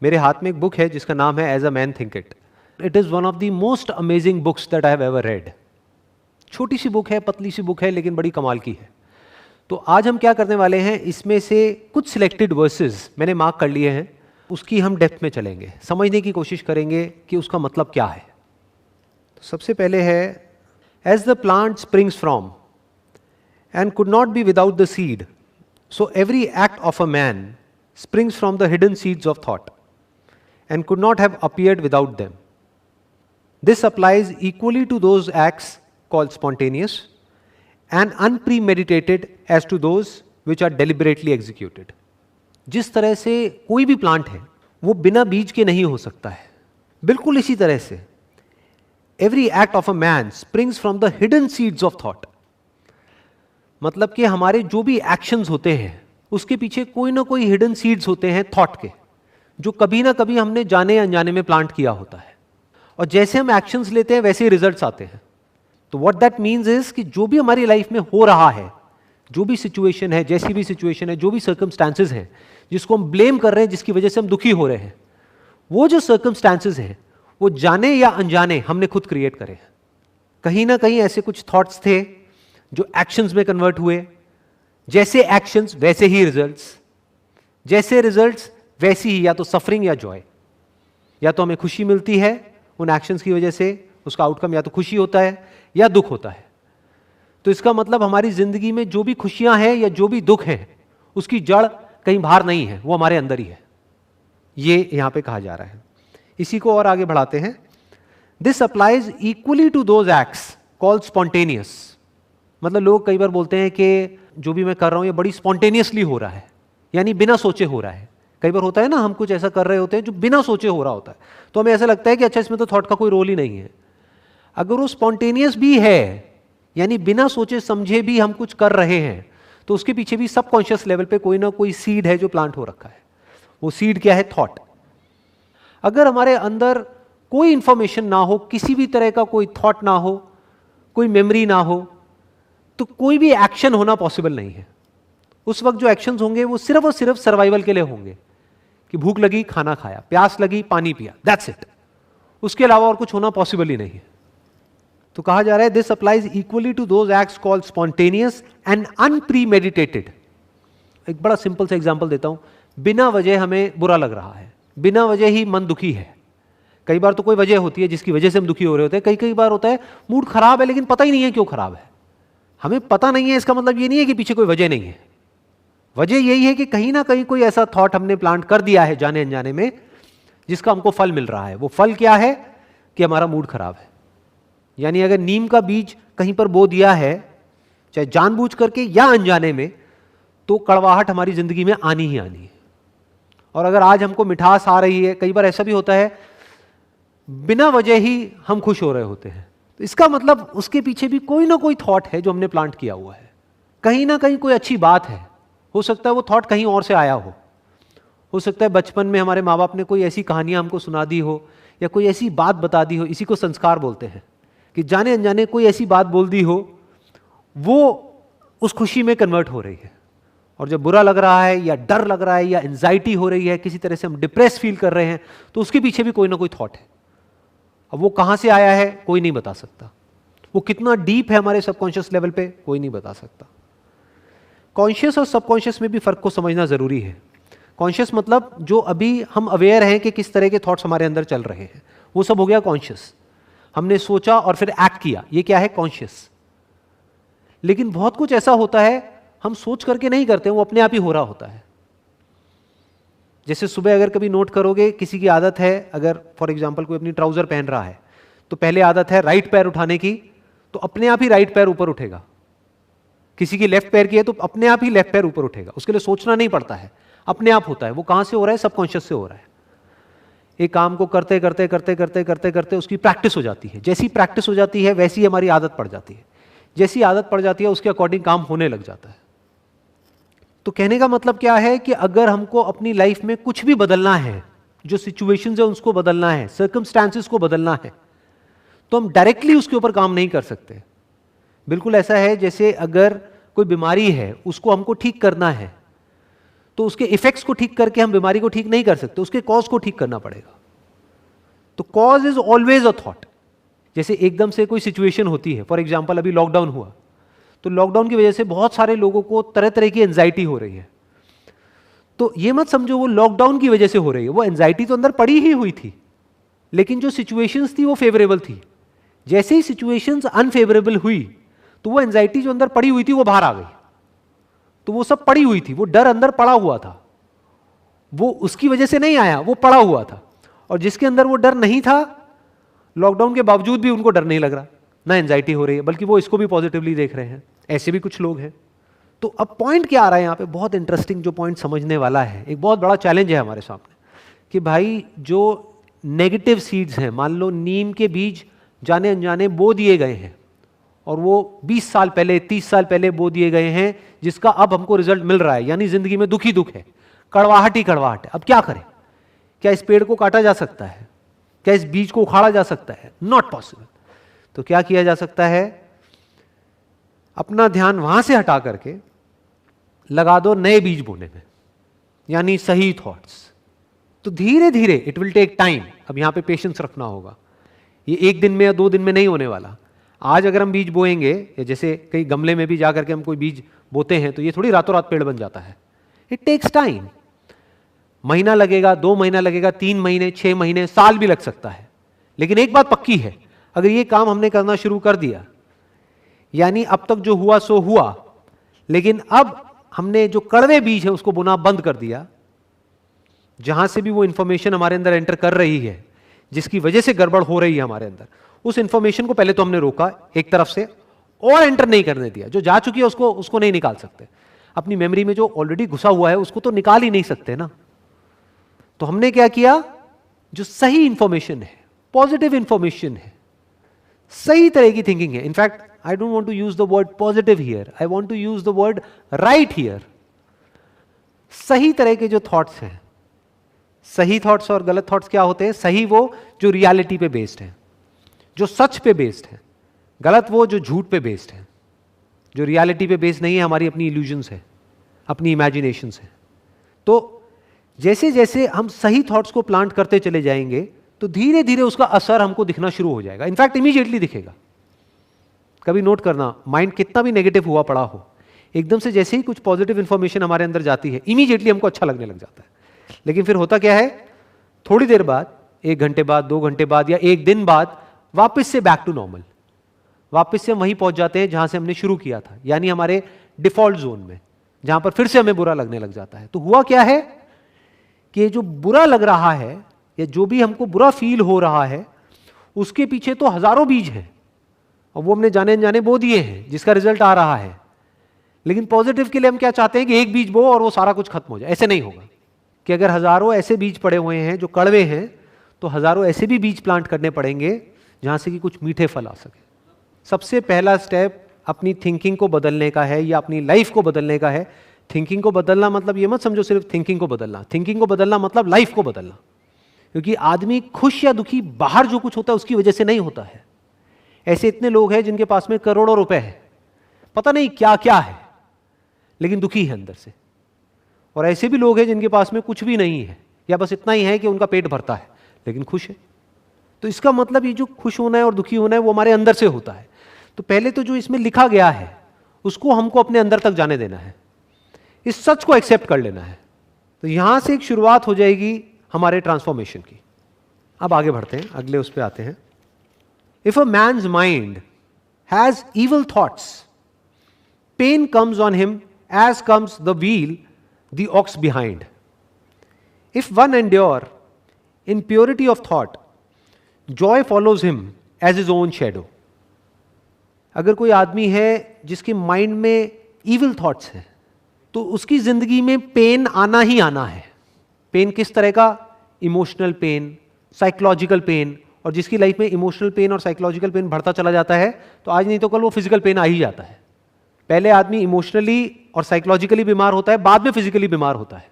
मेरे हाथ में एक बुक है जिसका नाम है as a man think it. It is one of the most amazing books that I have ever read. छोटी सी बुक है, पतली सी बुक है, लेकिन बड़ी कमाल की है. तो आज हम क्या करने वाले हैं, इसमें से कुछ सिलेक्टेड वर्सेस मैंने मार्क कर लिए हैं, उसकी हम डेप्थ में चलेंगे, समझने की कोशिश करेंगे कि उसका मतलब क्या है. तो सबसे पहले है, as the plant springs from and could not be without the seed, so every act of a man springs from the hidden seeds of thought and could not have appeared without them. This applies equally to those acts called spontaneous and unpremeditated as to those which are deliberately executed. जिस तरह से कोई भी plant है वो बिना बीज के नहीं हो सकता है, बिल्कुल इसी तरह से every act of a man springs from the hidden seeds of thought. मतलब कि हमारे जो भी एक्शंस होते हैं उसके पीछे कोई ना कोई हिडन सीड्स होते हैं थॉट के, जो कभी ना कभी हमने जाने या अनजाने में प्लांट किया होता है. और जैसे हम एक्शंस लेते हैं वैसे ही रिजल्ट्स आते हैं. तो व्हाट दैट मीन्स इज कि जो भी हमारी लाइफ में हो रहा है, जो भी सिचुएशन है, जैसी भी सिचुएशन है, जो भी सर्कमस्टांसेस हैं जिसको हम ब्लेम कर रहे हैं, जिसकी वजह से हम दुखी हो रहे हैं, वो जो सर्कमस्टांसेस हैं वो जाने या अनजाने हमने खुद क्रिएट करे हैं. कहीं ना कहीं ऐसे कुछ थॉट्स थे जो एक्शंस में कन्वर्ट हुए. जैसे एक्शंस वैसे ही रिजल्ट्स, जैसे रिजल्ट्स वैसी ही या तो सफरिंग या जॉय. या तो हमें खुशी मिलती है उन एक्शंस की वजह से, उसका आउटकम या तो खुशी होता है या दुख होता है. तो इसका मतलब हमारी जिंदगी में जो भी खुशियां हैं या जो भी दुख है उसकी जड़ कहीं बाहर नहीं है, वो हमारे अंदर ही है. ये यहां पे कहा जा रहा है. इसी को और आगे बढ़ाते हैं. This applies equally to those acts called spontaneous. मतलब लोग कई बार बोलते हैं कि जो भी मैं कर रहा हूं ये बड़ी स्पॉन्टेनियसली हो रहा है, यानी बिना सोचे हो रहा है. कई बार होता है ना, हम कुछ ऐसा कर रहे होते हैं जो बिना सोचे हो रहा होता है, तो हमें ऐसा लगता है कि अच्छा इसमें तो थॉट का कोई रोल ही नहीं है. अगर वो स्पॉन्टेनियस भी है, यानी बिना सोचे समझे भी हम कुछ कर रहे हैं, तो उसके पीछे भी सबकॉन्शियस लेवल पे कोई ना कोई सीड है जो प्लांट हो रखा है. वो सीड क्या है? थॉट. अगर हमारे अंदर कोई इंफॉर्मेशन ना हो, किसी भी तरह का कोई थॉट ना हो, कोई मेमोरी ना हो, तो कोई भी एक्शन होना पॉसिबल नहीं है. उस वक्त जो एक्शंस होंगे वो सिर्फ और सिर्फ सर्वाइवल के लिए होंगे, कि भूख लगी खाना खाया, प्यास लगी पानी पिया, दैट्स इट. उसके अलावा और कुछ होना पॉसिबल ही नहीं है. तो कहा जा रहा है this applies equally to those acts called spontaneous and unpremeditated. एक बड़ा सिंपल सा एग्जांपल देता हूं. बिना वजह हमें बुरा लग रहा है, बिना वजह ही मन दुखी है. कई बार तो कोई वजह होती है जिसकी वजह से हम दुखी हो रहे होते हैं. कई बार होता है मूड खराब है लेकिन पता ही नहीं है क्यों खराब है. हमें पता नहीं है, इसका मतलब ये नहीं है कि पीछे कोई वजह नहीं है. वजह यही है कि कहीं ना कहीं कोई ऐसा थॉट हमने प्लांट कर दिया है जाने अनजाने में, जिसका हमको फल मिल रहा है. वो फल क्या है? कि हमारा मूड खराब है. यानी अगर नीम का बीज कहीं पर बो दिया है, चाहे जानबूझ करके या अनजाने में, तो कड़वाहट हमारी जिंदगी में आनी ही आनी है. और अगर आज हमको मिठास आ रही है, कई बार ऐसा भी होता है बिना वजह ही हम खुश हो रहे होते हैं, तो इसका मतलब उसके पीछे भी कोई ना कोई थॉट है जो हमने प्लांट किया हुआ है. कहीं ना कहीं कोई अच्छी बात है. हो सकता है वो थॉट कहीं और से आया हो सकता है बचपन में हमारे माँ बाप ने कोई ऐसी कहानियां हमको सुना दी हो, या कोई ऐसी बात बता दी हो. इसी को संस्कार बोलते हैं, कि जाने अनजाने कोई ऐसी बात बोल दी हो, वो उस खुशी में कन्वर्ट हो रही है. और जब बुरा लग रहा है या डर लग रहा है या एंजाइटी हो रही है, किसी तरह से हम डिप्रेस फील कर रहे हैं, तो उसके पीछे भी कोई ना कोई थॉट है. अब वो कहां से आया है कोई नहीं बता सकता. वो कितना डीप है हमारे सबकॉन्शियस लेवल पे कोई नहीं बता सकता. कॉन्शियस और सबकॉन्शियस में भी फर्क को समझना जरूरी है. कॉन्शियस मतलब जो अभी हम अवेयर हैं कि किस तरह के थॉट्स हमारे अंदर चल रहे हैं, वो सब हो गया कॉन्शियस. हमने सोचा और फिर एक्ट किया, ये क्या है? कॉन्शियस. लेकिन बहुत कुछ ऐसा होता है हम सोच करके नहीं करते, वो अपने आप ही हो रहा होता है. जैसे सुबह अगर कभी नोट करोगे, किसी की आदत है, अगर फॉर एग्जांपल कोई अपनी ट्राउजर पहन रहा है, तो पहले आदत है राइट पैर उठाने की, तो अपने आप ही राइट पैर ऊपर उठेगा. किसी की लेफ्ट पैर की है तो अपने आप ही लेफ्ट पैर ऊपर उठेगा. उसके लिए सोचना नहीं पड़ता है, अपने आप होता है. वो कहां से हो रहा है? सबकॉन्शियस से हो रहा है. एक काम को करते करते करते करते करते करते उसकी प्रैक्टिस हो जाती है. जैसी प्रैक्टिस हो जाती है वैसी हमारी आदत पड़ जाती है. जैसी आदत पड़ जाती है उसके अकॉर्डिंग काम होने लग जाता है. तो कहने का मतलब क्या है कि अगर हमको अपनी लाइफ में कुछ भी बदलना है, जो सिचुएशंस है उसको बदलना है, सर्कमस्टांसेस को बदलना है, तो हम डायरेक्टली उसके ऊपर काम नहीं कर सकते. बिल्कुल ऐसा है जैसे अगर कोई बीमारी है उसको हमको ठीक करना है, तो तो उसके इफेक्ट्स को ठीक करके हम बीमारी को ठीक नहीं कर सकते, उसके कॉज को ठीक करना पड़ेगा। तो cause is always a thought. जैसे एकदम से कोई सिचुएशन होती है, फॉर एग्जाम्पल अभी लॉकडाउन हुआ, तो लॉकडाउन की वजह से बहुत सारे लोगों को तरह तरह की एंजाइटी हो रही है। तो ये मत समझो वो लॉकडाउन की वजह से हो रही है, वो एंजाइटी तो अंदर पड़ी ही हुई थी, लेकिन जो सिचुएशंस थी वो फेवरेबल थी। जैसे ही सिचुएशंस अनफेवरेबल हुई तो वो एंजाइटी जो अंदर पड़ी हुई थी वो बाहर आ गई। तो वो सब पड़ी हुई थी, वो डर अंदर पड़ा हुआ था, वो उसकी वजह से नहीं आया, वो पड़ा हुआ था। और जिसके अंदर वो डर नहीं था, लॉकडाउन के बावजूद भी उनको डर नहीं लग रहा, ना एंजाइटी हो रही है, बल्कि वो इसको भी पॉजिटिवली देख रहे हैं। ऐसे भी कुछ लोग हैं। तो अब पॉइंट क्या आ रहा है यहाँ पे, बहुत इंटरेस्टिंग जो पॉइंट समझने वाला है, एक बहुत बड़ा चैलेंज है हमारे सामने कि भाई जो नेगेटिव सीड्स हैं, मान लो नीम के बीज जाने अनजाने बो दिए गए हैं और वो 20 साल पहले 30 साल पहले बो दिए गए हैं, जिसका अब हमको रिजल्ट मिल रहा है, यानी जिंदगी में दुख ही दुख है, कड़वाहट ही कड़वाहट है। अब क्या करें? क्या इस पेड़ को काटा जा सकता है? क्या इस बीज को उखाड़ा जा सकता है? Not possible. तो क्या किया जा सकता है? अपना ध्यान वहां से हटा करके लगा दो नए बीज बोने में, यानी सही थॉट्स। तो धीरे धीरे, इट विल टेक टाइम। अब यहां पे पेशेंस रखना होगा, ये एक दिन में या 2 दिन में नहीं होने वाला। आज अगर हम बीज बोएंगे, या जैसे कई गमले में भी जा करके हम कोई बीज बोते हैं, तो ये थोड़ी रातों रात पेड़ बन जाता है। It takes time. महीना लगेगा, 2 महीना लगेगा, 3 महीने, 6 महीने, साल भी लग सकता है। लेकिन एक बात पक्की है, अगर ये काम हमने करना शुरू कर दिया, यानी अब तक जो हुआ सो हुआ, लेकिन अब हमने जो कड़वे बीज है उसको बोना बंद कर दिया, जहां से भी वो इंफॉर्मेशन हमारे अंदर एंटर कर रही है, जिसकी वजह से गड़बड़ हो रही है हमारे अंदर, उस इंफॉर्मेशन को पहले तो हमने रोका एक तरफ से, और एंटर नहीं करने दिया। जो जा चुकी है उसको नहीं निकाल सकते। अपनी मेमोरी में जो ऑलरेडी घुसा हुआ है उसको तो निकाल ही नहीं सकते ना। तो हमने क्या किया, जो सही इंफॉर्मेशन है, पॉजिटिव इंफॉर्मेशन है, सही तरह की थिंकिंग है, in fact I don't want to use the word positive here, I want to use the word right here. सही तरह के जो थॉट्स हैं, सही थॉट्स और गलत थॉट्स क्या होते हैं? सही वो जो रियलिटी पे बेस्ड है, जो सच पे बेस्ड है, गलत वो जो झूठ पे बेस्ड है, जो रियलिटी पे बेस्ड नहीं है, हमारी अपनी इल्यूजन्स है, अपनी इमेजिनेशंस है। तो जैसे जैसे हम सही थॉट्स को प्लांट करते चले जाएंगे, तो धीरे धीरे उसका असर हमको दिखना शुरू हो जाएगा। इनफैक्ट इमीडिएटली दिखेगा। कभी नोट करना, माइंड कितना भी नेगेटिव हुआ पड़ा हो, एकदम से जैसे ही कुछ पॉजिटिव इंफॉर्मेशन हमारे अंदर जाती है, इमीडिएटली हमको अच्छा लगने लग जाता है। लेकिन फिर होता क्या है, थोड़ी देर बाद, 1 घंटे बाद, 2 घंटे बाद, या 1 दिन बाद, वापस से बैक टू नॉर्मल, वापस से हम वहीं पहुंच जाते हैं जहां से हमने शुरू किया था, यानी हमारे डिफॉल्ट जोन में, जहां पर फिर से हमें बुरा लगने लग जाता है। तो हुआ क्या है कि जो बुरा लग रहा है, या जो भी हमको बुरा फील हो रहा है, उसके पीछे तो हजारों बीज हैं, और वो हमने जाने अनजाने बो दिए हैं, जिसका रिजल्ट आ रहा है। लेकिन पॉजिटिव के लिए हम क्या चाहते हैं कि एक बीज बो और वो सारा कुछ खत्म हो जाए। ऐसे नहीं होगा कि अगर हजारों ऐसे बीज पड़े हुए हैं जो कड़वे हैं, तो हजारों ऐसे भी बीज प्लांट करने पड़ेंगे जहां से कि कुछ मीठे फल आ सके। सबसे पहला स्टेप अपनी थिंकिंग को बदलने का है, या अपनी लाइफ को बदलने का है। थिंकिंग को बदलना मतलब ये मत समझो सिर्फ थिंकिंग को बदलना, थिंकिंग को बदलना मतलब लाइफ को बदलना। क्योंकि आदमी खुश या दुखी बाहर जो कुछ होता है उसकी वजह से नहीं होता है। ऐसे इतने लोग हैं जिनके पास में करोड़ों रुपए है, पता नहीं क्या क्या है, लेकिन दुखी है अंदर से। और ऐसे भी लोग हैं जिनके पास में कुछ भी नहीं है, या बस इतना ही है कि उनका पेट भरता है, लेकिन खुश है। तो इसका मतलब ये जो खुश होना है और दुखी होना है वो हमारे अंदर से होता है। तो पहले तो जो इसमें लिखा गया है उसको हमको अपने अंदर तक जाने देना है, इस सच को एक्सेप्ट कर लेना है। तो यहां से एक शुरुआत हो जाएगी हमारे ट्रांसफॉर्मेशन की। अब आगे बढ़ते हैं, अगले उस पर आते हैं। If a man's mind has evil thoughts, pain comes on him as comes the wheel the ox behind. If one endure in purity of thought, joy follows him as his own shadow. अगर कोई आदमी है जिसके mind में evil thoughts हैं, तो उसकी जिंदगी में पेन आना ही आना है। पेन किस तरह का? Emotional pain, psychological pen. और जिसकी लाइफ में इमोशनल पेन और साइकोलॉजिकल पेन बढ़ता चला जाता है, तो आज नहीं तो कल वो फिजिकल पेन आ ही जाता है। पहले आदमी इमोशनली और साइकोलॉजिकली बीमार होता है, बाद में फिजिकली बीमार होता है।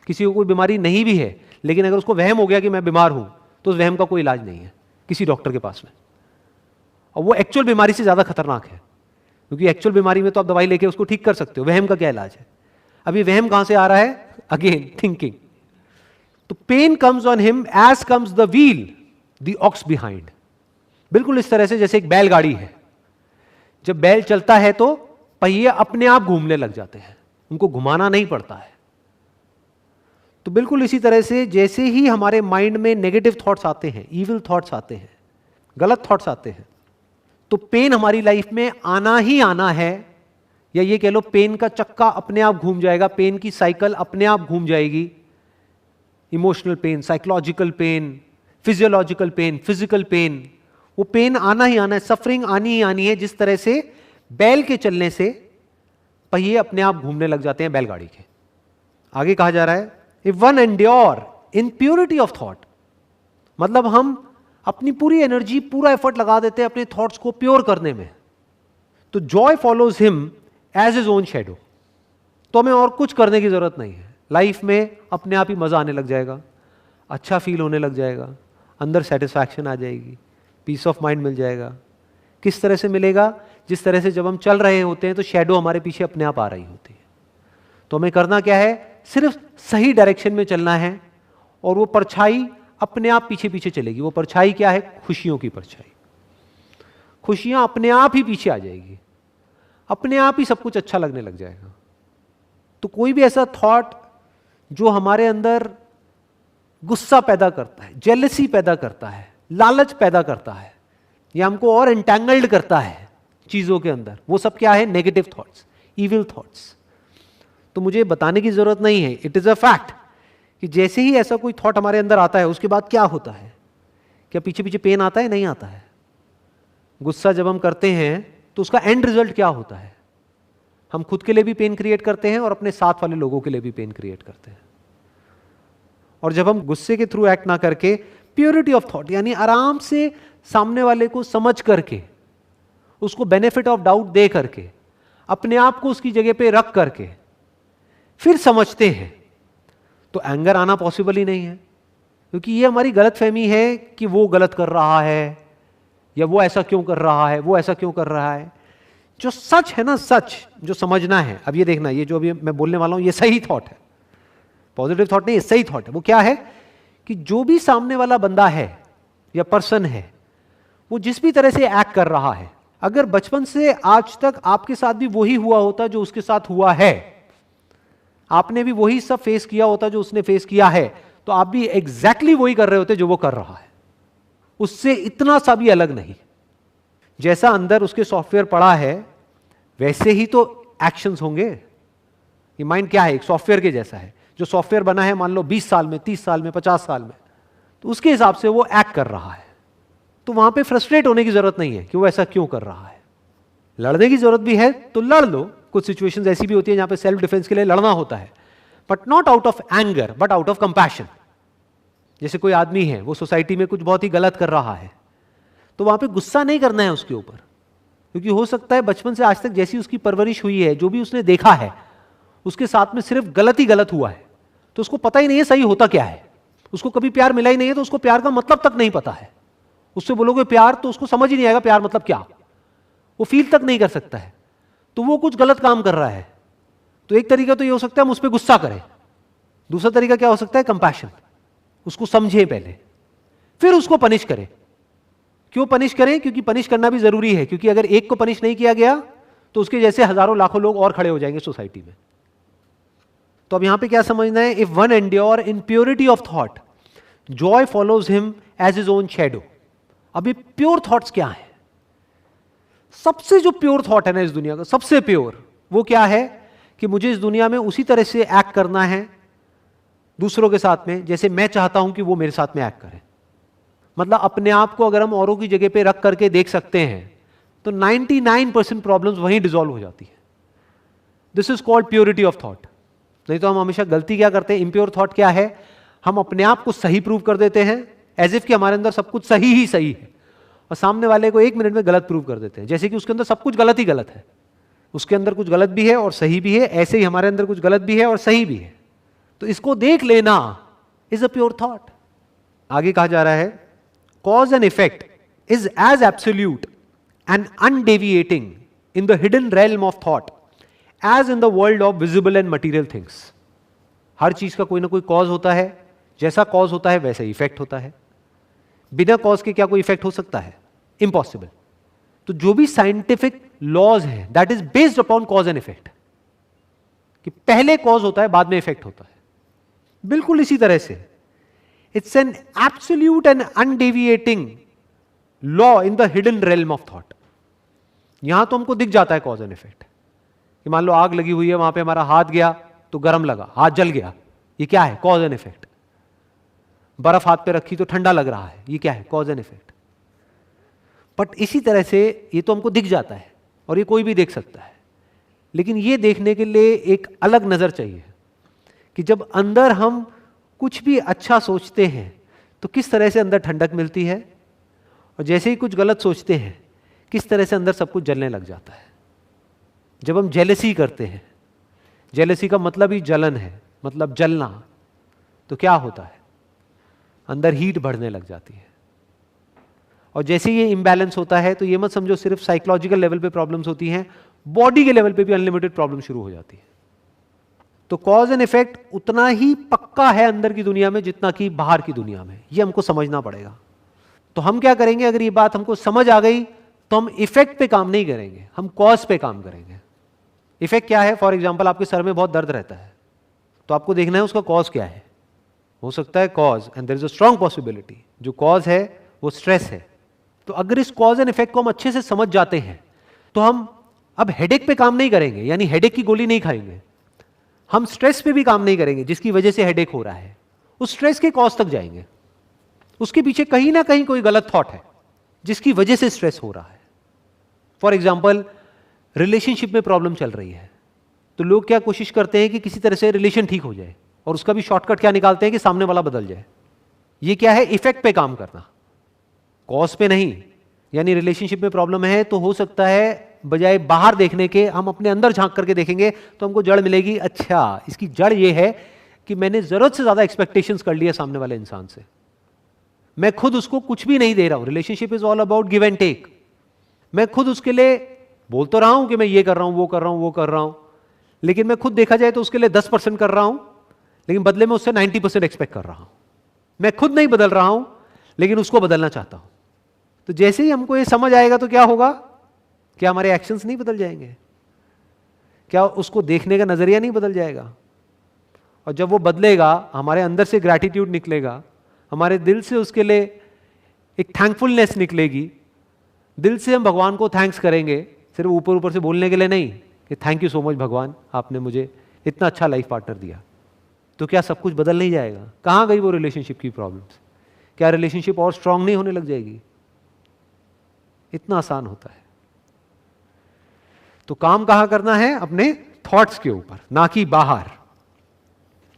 किसी को कोई बीमारी नहीं भी है, लेकिन अगर उसको वहम हो गया कि मैं बीमार हूं, तो उस वहम का कोई इलाज नहीं है किसी डॉक्टर के पास में। और वो एक्चुअल बीमारी से ज्यादा खतरनाक है, क्योंकि एक्चुअल बीमारी में तो आप दवाई लेके उसको ठीक कर सकते हो, वहम का क्या इलाज है। अब ये वहम कहां से आ रहा है? Again thinking. तो pain comes on him as comes the wheel the ox behind. बिल्कुल इस तरह से जैसे एक बैलगाड़ी है, जब बैल चलता है तो पहिए अपने आप घूमने लग जाते हैं, उनको घुमाना नहीं पड़ता है। तो बिल्कुल इसी तरह से जैसे ही हमारे माइंड में नेगेटिव थॉट्स आते हैं, इविल थॉट्स आते हैं, गलत थॉट्स आते हैं, तो पेन हमारी लाइफ में आना ही आना है, या ये कह लो पेन का चक्का अपने आप घूम जाएगा, पेन की साइकिल अपने आप घूम जाएगी। Emotional pain, psychological pain, physiological pain, physical pain, वो पेन आना ही आना है, सफरिंग आनी ही आनी है। जिस तरह से बैल के चलने से पहिए अपने आप घूमने लग जाते हैं बैलगाड़ी के। आगे कहा जा रहा है if one endure in purity of thought, मतलब हम अपनी पूरी एनर्जी, पूरा एफर्ट लगा देते हैं अपने थॉट्स को प्योर करने में, तो joy follows him as his own shadow. तो हमें और कुछ करने की जरूरत नहीं है, लाइफ में अपने आप ही मजा आने लग जाएगा, अच्छा फील होने लग जाएगा, अंदर सेटिस्फैक्शन आ जाएगी, पीस ऑफ माइंड मिल जाएगा। किस तरह से मिलेगा? जिस तरह से जब हम चल रहे होते हैं तो शैडो हमारे पीछे अपने आप आ रही होती है। तो हमें करना क्या है? सिर्फ सही डायरेक्शन में चलना है, और वो परछाई अपने आप पीछे पीछे चलेगी। वो परछाई क्या है? खुशियों की परछाई। खुशियां अपने आप ही पीछे आ जाएगी, अपने आप ही सब कुछ अच्छा लगने लग जाएगा। तो कोई भी ऐसा थॉट जो हमारे अंदर गुस्सा पैदा करता है, जेलसी पैदा करता है, लालच पैदा करता है, या हमको और एंटैंगल्ड करता है चीजों के अंदर, वो सब क्या है? Negative thoughts, evil thoughts. तो मुझे बताने की जरूरत नहीं है, इट इज अ फैक्ट कि जैसे ही ऐसा कोई थॉट हमारे अंदर आता है उसके बाद क्या होता है? क्या पीछे पीछे पेन आता है? नहीं आता है। गुस्सा जब हम करते हैं तो उसका एंड रिजल्ट क्या होता है? हम खुद के लिए भी पेन क्रिएट करते हैं और अपने साथ वाले लोगों के लिए भी पेन क्रिएट करते हैं। और जब हम गुस्से के थ्रू एक्ट ना करके प्योरिटी ऑफ थॉट, यानी आराम से सामने वाले को समझ करके, उसको बेनिफिट ऑफ डाउट दे करके, अपने आप को उसकी जगह पे रख करके फिर समझते हैं, तो एंगर आना पॉसिबल ही नहीं है। क्योंकि ये हमारी गलत फहमी है कि वो गलत कर रहा है, या वो ऐसा क्यों कर रहा है, वो ऐसा क्यों कर रहा है। जो सच है ना, सच जो समझना है, अब ये देखना, ये जो अभी मैं बोलने वाला हूं ये सही थॉट है, पॉजिटिव थॉट नहीं, ये सही थॉट है। वो क्या है कि जो भी सामने वाला बंदा है या पर्सन है, वो जिस भी तरह से एक्ट कर रहा है, अगर बचपन से आज तक आपके साथ भी वही हुआ होता जो उसके साथ हुआ है, आपने भी वही सब फेस किया होता जो उसने फेस किया है, तो आप भी एग्जैक्टली वही कर रहे होते जो वो कर रहा है, उससे इतना सा भी अलग नहीं। जैसा अंदर उसके सॉफ्टवेयर पड़ा है वैसे ही तो एक्शंस होंगे। ये माइंड क्या है? एक सॉफ्टवेयर के जैसा है। जो सॉफ्टवेयर बना है मान लो 20 साल में, 30 साल में, 50 साल में, तो उसके हिसाब से वो एक्ट कर रहा है। तो वहां पे फ्रस्ट्रेट होने की जरूरत नहीं है कि वो ऐसा क्यों कर रहा है। लड़ने की जरूरत भी है तो लड़ लो, कुछ सिचुएशंस ऐसी भी होती है जहां पे सेल्फ डिफेंस के लिए लड़ना होता है, but not out of anger, but out of compassion. जैसे कोई आदमी है, वो सोसाइटी में कुछ बहुत ही गलत कर रहा है, तो वहां पे गुस्सा नहीं करना है उसके ऊपर, क्योंकि हो सकता है बचपन से आज तक जैसी उसकी परवरिश हुई है, जो भी उसने देखा है, उसके साथ में सिर्फ गलत ही गलत हुआ है, तो उसको पता ही नहीं है सही होता क्या है। उसको कभी प्यार मिला ही नहीं है, तो उसको प्यार का मतलब तक नहीं पता है। उससे बोलोगे प्यार, तो उसको समझ ही नहीं आएगा प्यार मतलब क्या, वो फील तक नहीं कर सकता है। तो वो कुछ गलत काम कर रहा है। तो एक तरीका तो ये हो सकता है हम उस पर गुस्सा करें, दूसरा तरीका क्या हो सकता है? कंपैशन। उसको समझे पहले, फिर उसको पनिश करें। क्यों पनिश करें? क्योंकि पनिश करना भी जरूरी है, क्योंकि अगर एक को पनिश नहीं किया गया तो उसके जैसे हजारों लाखों लोग और खड़े हो जाएंगे सोसाइटी में। तो अब यहां पे क्या समझना है? If one endure in purity of thought, joy follows him as his own shadow. अब ये प्योर थॉट्स क्या है? सबसे जो प्योर थॉट है ना इस दुनिया का, सबसे प्योर, वो क्या है कि मुझे इस दुनिया में उसी तरह से एक्ट करना है दूसरों के साथ में जैसे मैं चाहता हूं कि वो मेरे साथ में एक्ट करें। मतलब अपने आप को अगर हम औरों की जगह पे रख करके देख सकते हैं तो 99% प्रॉब्लम्स वहीं डिसॉल्व हो जाती है। This is called purity of thought. नहीं तो हम हमेशा गलती क्या करते हैं? इम्प्योर थॉट क्या है? हम अपने आप को सही प्रूव कर देते हैं, एज इफ कि हमारे अंदर सब कुछ सही ही सही है, और सामने वाले को 1 मिनट में गलत प्रूव कर देते हैं, जैसे कि उसके अंदर सब कुछ गलत ही गलत है। उसके अंदर कुछ गलत भी है और सही भी है, ऐसे ही हमारे अंदर कुछ गलत भी है और सही भी है। तो इसको देख लेना इज अ प्योर थॉट। आगे कहा जा रहा है cause and effect is as absolute and undeviating in the hidden realm of thought as in the world of visible and material things. हर चीज का कोई ना कोई कॉज होता है, जैसा कॉज होता है वैसा इफेक्ट होता है। बिना कॉज के क्या कोई इफेक्ट हो सकता है? इम्पॉसिबल। तो जो भी साइंटिफिक लॉज हैं that is based upon cos and effect, कि पहले कॉज होता है बाद में इफेक्ट होता है। बिल्कुल इसी तरह से it's an absolute and undeviating law in the hidden realm of thought. यहां तो हमको दिख जाता है कॉज एंड इफेक्ट, कि मान लो आग लगी हुई है, वहां पे हमारा हाथ गया तो गर्म लगा, हाथ जल गया, ये क्या है? Cause and effect. बर्फ हाथ पे रखी तो ठंडा लग रहा है, ये क्या है? Cause and effect. बट इसी तरह से ये तो हमको दिख जाता है और ये कोई भी देख सकता है, लेकिन ये देखने के लिए एक अलग नजर चाहिए कि जब अंदर हम कुछ भी अच्छा सोचते हैं तो किस तरह से अंदर ठंडक मिलती है, और जैसे ही कुछ गलत सोचते हैं किस तरह से अंदर सब कुछ जलने लग जाता है। जब हम जेलसी करते हैं, जेलसी का मतलब ही जलन है, मतलब जलना, तो क्या होता है? अंदर हीट बढ़ने लग जाती है। और जैसे ये इम्बैलेंस होता है तो ये मत समझो सिर्फ साइकोलॉजिकल लेवल पे प्रॉब्लम्स होती हैं, बॉडी के लेवल पे भी अनलिमिटेड प्रॉब्लम शुरू हो जाती है। तो कॉज एंड इफेक्ट उतना ही पक्का है अंदर की दुनिया में जितना कि बाहर की दुनिया में, ये हमको समझना पड़ेगा। तो हम क्या करेंगे, अगर ये बात हमको समझ आ गई तो हम इफेक्ट पे काम नहीं करेंगे, हम कॉज पे काम करेंगे। इफेक्ट क्या है? फॉर एग्जाम्पल आपके सर में बहुत दर्द रहता है, तो आपको देखना है उसका कॉज क्या है। हो सकता है cause, and there is a strong possibility, जो कॉज है वो स्ट्रेस है। तो अगर इस कॉज एंड इफेक्ट को हम अच्छे से समझ जाते हैं तो हम अब हेडेक पे काम नहीं करेंगे, यानी हेडेक की गोली नहीं खाएंगे। हम स्ट्रेस पे भी काम नहीं करेंगे जिसकी वजह से हेडेक हो रहा है, उस स्ट्रेस के कॉज तक जाएंगे। उसके पीछे कहीं ना कहीं कोई गलत थॉट है जिसकी वजह से स्ट्रेस हो रहा है। फॉर एग्जाम्पल रिलेशनशिप में प्रॉब्लम चल रही है, तो लोग क्या कोशिश करते हैं कि किसी तरह से रिलेशन ठीक हो जाए, और उसका भी शॉर्टकट क्या निकालते हैं कि सामने वाला बदल जाए। ये क्या है? इफेक्ट पे काम करना, कॉज पे नहीं। यानी रिलेशनशिप में प्रॉब्लम है तो हो सकता है बजाय बाहर देखने के हम अपने अंदर झांक करके देखेंगे तो हमको जड़ मिलेगी, अच्छा इसकी जड़ ये है कि मैंने जरूरत से ज्यादा एक्सपेक्टेशंस कर लिया सामने वाले इंसान से, मैं खुद उसको कुछ भी नहीं दे रहा हूं। Relationship is all about give and take. मैं खुद उसके लिए बोल तो रहा हूं कि मैं ये कर रहा हूं, वो कर रहा हूं, वो कर रहा हूं, लेकिन मैं खुद देखा जाए तो उसके लिए 10% कर रहा हूं, लेकिन बदले में उससे 90% एक्सपेक्ट कर रहा हूं। मैं खुद नहीं बदल रहा हूं लेकिन उसको बदलना चाहता हूं। तो जैसे ही हमको ये समझ आएगा तो क्या होगा? क्या हमारे एक्शंस नहीं बदल जाएंगे? क्या उसको देखने का नजरिया नहीं बदल जाएगा? और जब वो बदलेगा, हमारे अंदर से ग्रैटिट्यूड निकलेगा, हमारे दिल से उसके लिए एक थैंकफुलनेस निकलेगी, दिल से हम भगवान को थैंक्स करेंगे, सिर्फ ऊपर ऊपर से बोलने के लिए नहीं कि थैंक यू सो मच भगवान, आपने मुझे इतना अच्छा लाइफ पार्टनर दिया। तो क्या सब कुछ बदल नहीं जाएगा? कहां गई वो रिलेशनशिप की प्रॉब्लम्स? क्या रिलेशनशिप और स्ट्रांग नहीं होने लग जाएगी? इतना आसान होता है। तो काम कहां करना है? अपने थॉट्स के ऊपर, ना कि बाहर।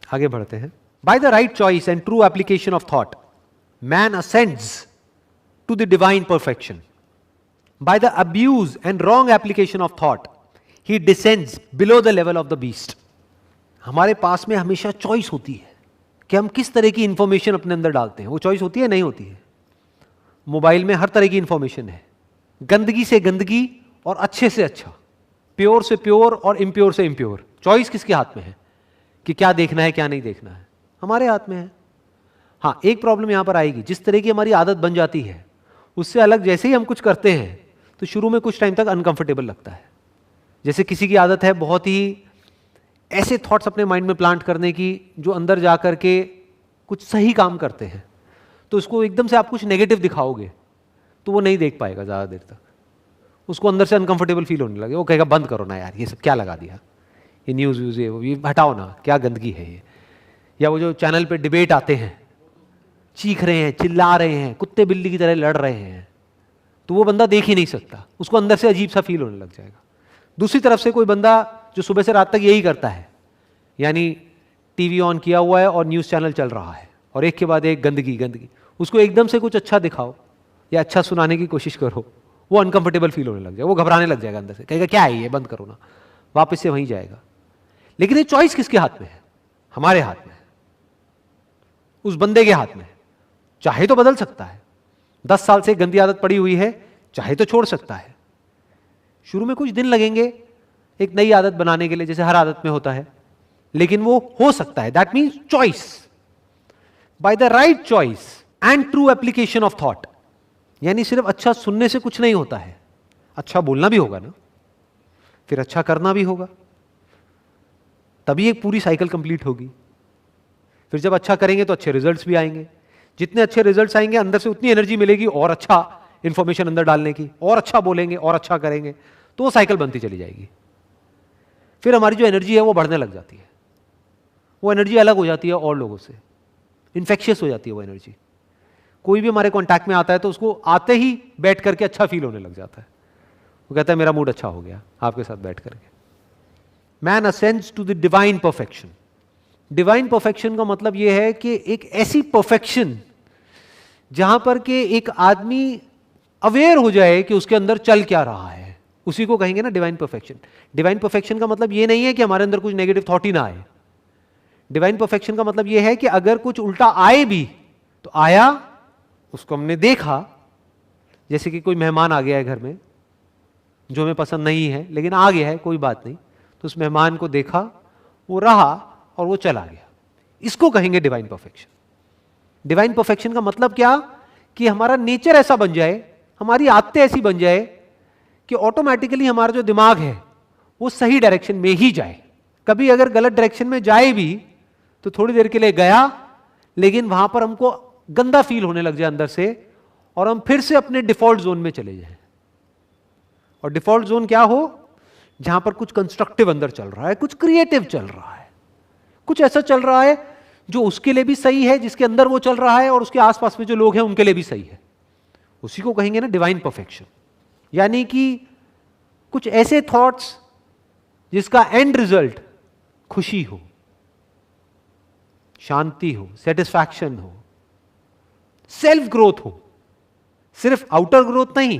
आगे बढ़ते हैं। By the right choice and true application of thought man ascends to the divine perfection. By the abuse and wrong application of thought he descends below the level of the beast. हमारे पास में हमेशा choice होती है कि हम किस तरह की इंफॉर्मेशन अपने अंदर डालते हैं। वो चॉइस होती है, नहीं होती है? मोबाइल में हर तरह की इंफॉर्मेशन है, गंदगी से गंदगी और अच्छे से अच्छा, प्योर से प्योर और इम्प्योर से इम्प्योर। चॉइस किसके हाथ में है कि क्या देखना है क्या नहीं देखना है? हमारे हाथ में है। हाँ, एक प्रॉब्लम यहां पर आएगी, जिस तरह की हमारी आदत बन जाती है उससे अलग जैसे ही हम कुछ करते हैं तो शुरू में कुछ टाइम तक अनकंफर्टेबल लगता है। जैसे किसी की आदत है बहुत ही ऐसे थॉट्स अपने माइंड में प्लांट करने की जो अंदर जा करके कुछ सही काम करते हैं, तो उसको एकदम से आप कुछ नेगेटिव दिखाओगे तो वो नहीं देख पाएगा ज़्यादा देर तक, उसको अंदर से अनकंफर्टेबल फील होने लगे, वो कहेगा बंद करो ना यार, ये सब क्या लगा दिया, ये न्यूज़ व्यूज़ ये हटाओ ना, क्या गंदगी है ये। या वो जो चैनल पे डिबेट आते हैं, चीख रहे हैं, चिल्ला रहे हैं, कुत्ते बिल्ली की तरह लड़ रहे हैं, तो वो बंदा देख ही नहीं सकता, उसको अंदर से अजीब सा फील होने लग जाएगा। दूसरी तरफ से कोई बंदा जो सुबह से रात तक यही करता है, यानी टीवी ऑन किया हुआ है और न्यूज़ चैनल चल रहा है और एक के बाद एक गंदगी गंदगी, उसको एकदम से कुछ अच्छा दिखाओ या अच्छा सुनाने की कोशिश करो, वो अनकंफर्टेबल फील होने लग जाएगा, वो घबराने लग जाएगा अंदर से, कहेगा क्या है ये, बंद करो ना, वापस से वहीं जाएगा। लेकिन ये चॉइस किसके हाथ में है? हमारे हाथ में है, उस बंदे के हाथ में है। चाहे तो बदल सकता है, 10 साल से गंदी आदत पड़ी हुई है, चाहे तो छोड़ सकता है। शुरू में कुछ दिन लगेंगे, एक नई आदत बनाने के लिए, जैसे हर आदत में होता है, लेकिन वो हो सकता है। That means choice, bye the right choice and true application of thought. यानी सिर्फ अच्छा सुनने से कुछ नहीं होता है, अच्छा बोलना भी होगा ना, फिर अच्छा करना भी होगा, तभी एक पूरी साइकिल कंप्लीट होगी। फिर जब अच्छा करेंगे तो अच्छे रिजल्ट्स भी आएंगे, जितने अच्छे रिजल्ट्स आएंगे अंदर से उतनी एनर्जी मिलेगी और अच्छा इंफॉर्मेशन अंदर डालने की, और अच्छा बोलेंगे और अच्छा करेंगे, तो वो साइकिल बनती चली जाएगी। फिर हमारी जो एनर्जी है वो बढ़ने लग जाती है, वो एनर्जी अलग हो जाती है और लोगों से, इन्फेक्शियस हो जाती है वो एनर्जी। कोई भी हमारे कांटेक्ट में आता है तो उसको आते ही बैठ करके अच्छा फील होने लग जाता है, वो कहता है मेरा मूड अच्छा हो गया आपके साथ बैठ करके। Man ascends to the divine perfection. Divine perfection का मतलब यह है कि एक ऐसी परफेक्शन जहां पर के एक आदमी अवेयर हो जाए कि उसके अंदर चल क्या रहा है, उसी को कहेंगे ना डिवाइन परफेक्शन। डिवाइन परफेक्शन का मतलब यह नहीं है कि हमारे अंदर कुछ नेगेटिव थॉट ही ना आए। डिवाइन परफेक्शन का मतलब यह है कि अगर कुछ उल्टा आए भी तो आया, उसको हमने देखा, जैसे कि कोई मेहमान आ गया है घर में जो हमें पसंद नहीं है लेकिन आ गया है, कोई बात नहीं, तो उस मेहमान को देखा, वो रहा और वो चला गया, इसको कहेंगे डिवाइन परफेक्शन। डिवाइन परफेक्शन का मतलब क्या, कि हमारा नेचर ऐसा बन जाए, हमारी आदतें ऐसी बन जाए कि ऑटोमेटिकली हमारा जो दिमाग है वो सही डायरेक्शन में ही जाए। कभी अगर गलत डायरेक्शन में जाए भी तो थोड़ी देर के लिए गया, लेकिन वहां पर हमको गंदा फील होने लग जाए अंदर से, और हम फिर से अपने डिफॉल्ट जोन में चले जाएं। और डिफॉल्ट जोन क्या हो, जहां पर कुछ कंस्ट्रक्टिव अंदर चल रहा है, कुछ क्रिएटिव चल रहा है, कुछ ऐसा चल रहा है जो उसके लिए भी सही है, जिसके अंदर वो चल रहा है, और उसके आसपास में जो लोग हैं उनके लिए भी सही है, उसी को कहेंगे ना डिवाइन परफेक्शन। यानी कि कुछ ऐसे थॉट्स जिसका एंड रिजल्ट खुशी हो, शांति हो, सेटिस्फैक्शन हो, सेल्फ ग्रोथ हो। सिर्फ आउटर ग्रोथ नहीं,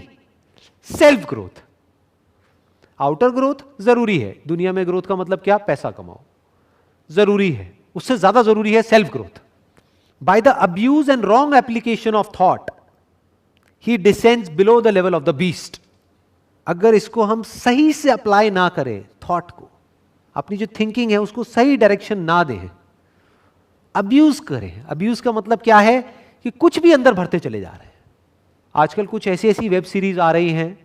सेल्फ ग्रोथ। आउटर ग्रोथ जरूरी है, दुनिया में ग्रोथ का मतलब क्या, पैसा कमाओ, जरूरी है, उससे ज्यादा जरूरी है self growth. Bye the abuse and wrong application of thought he descends below the level of the beast. अगर इसको हम सही से अप्लाई ना करें, थॉट को, अपनी जो थिंकिंग है उसको सही डायरेक्शन ना दें, अब्यूज करें। अब्यूज का मतलब क्या है, कि कुछ भी अंदर भरते चले जा रहे हैं। आजकल कुछ ऐसी ऐसी वेब सीरीज आ रही हैं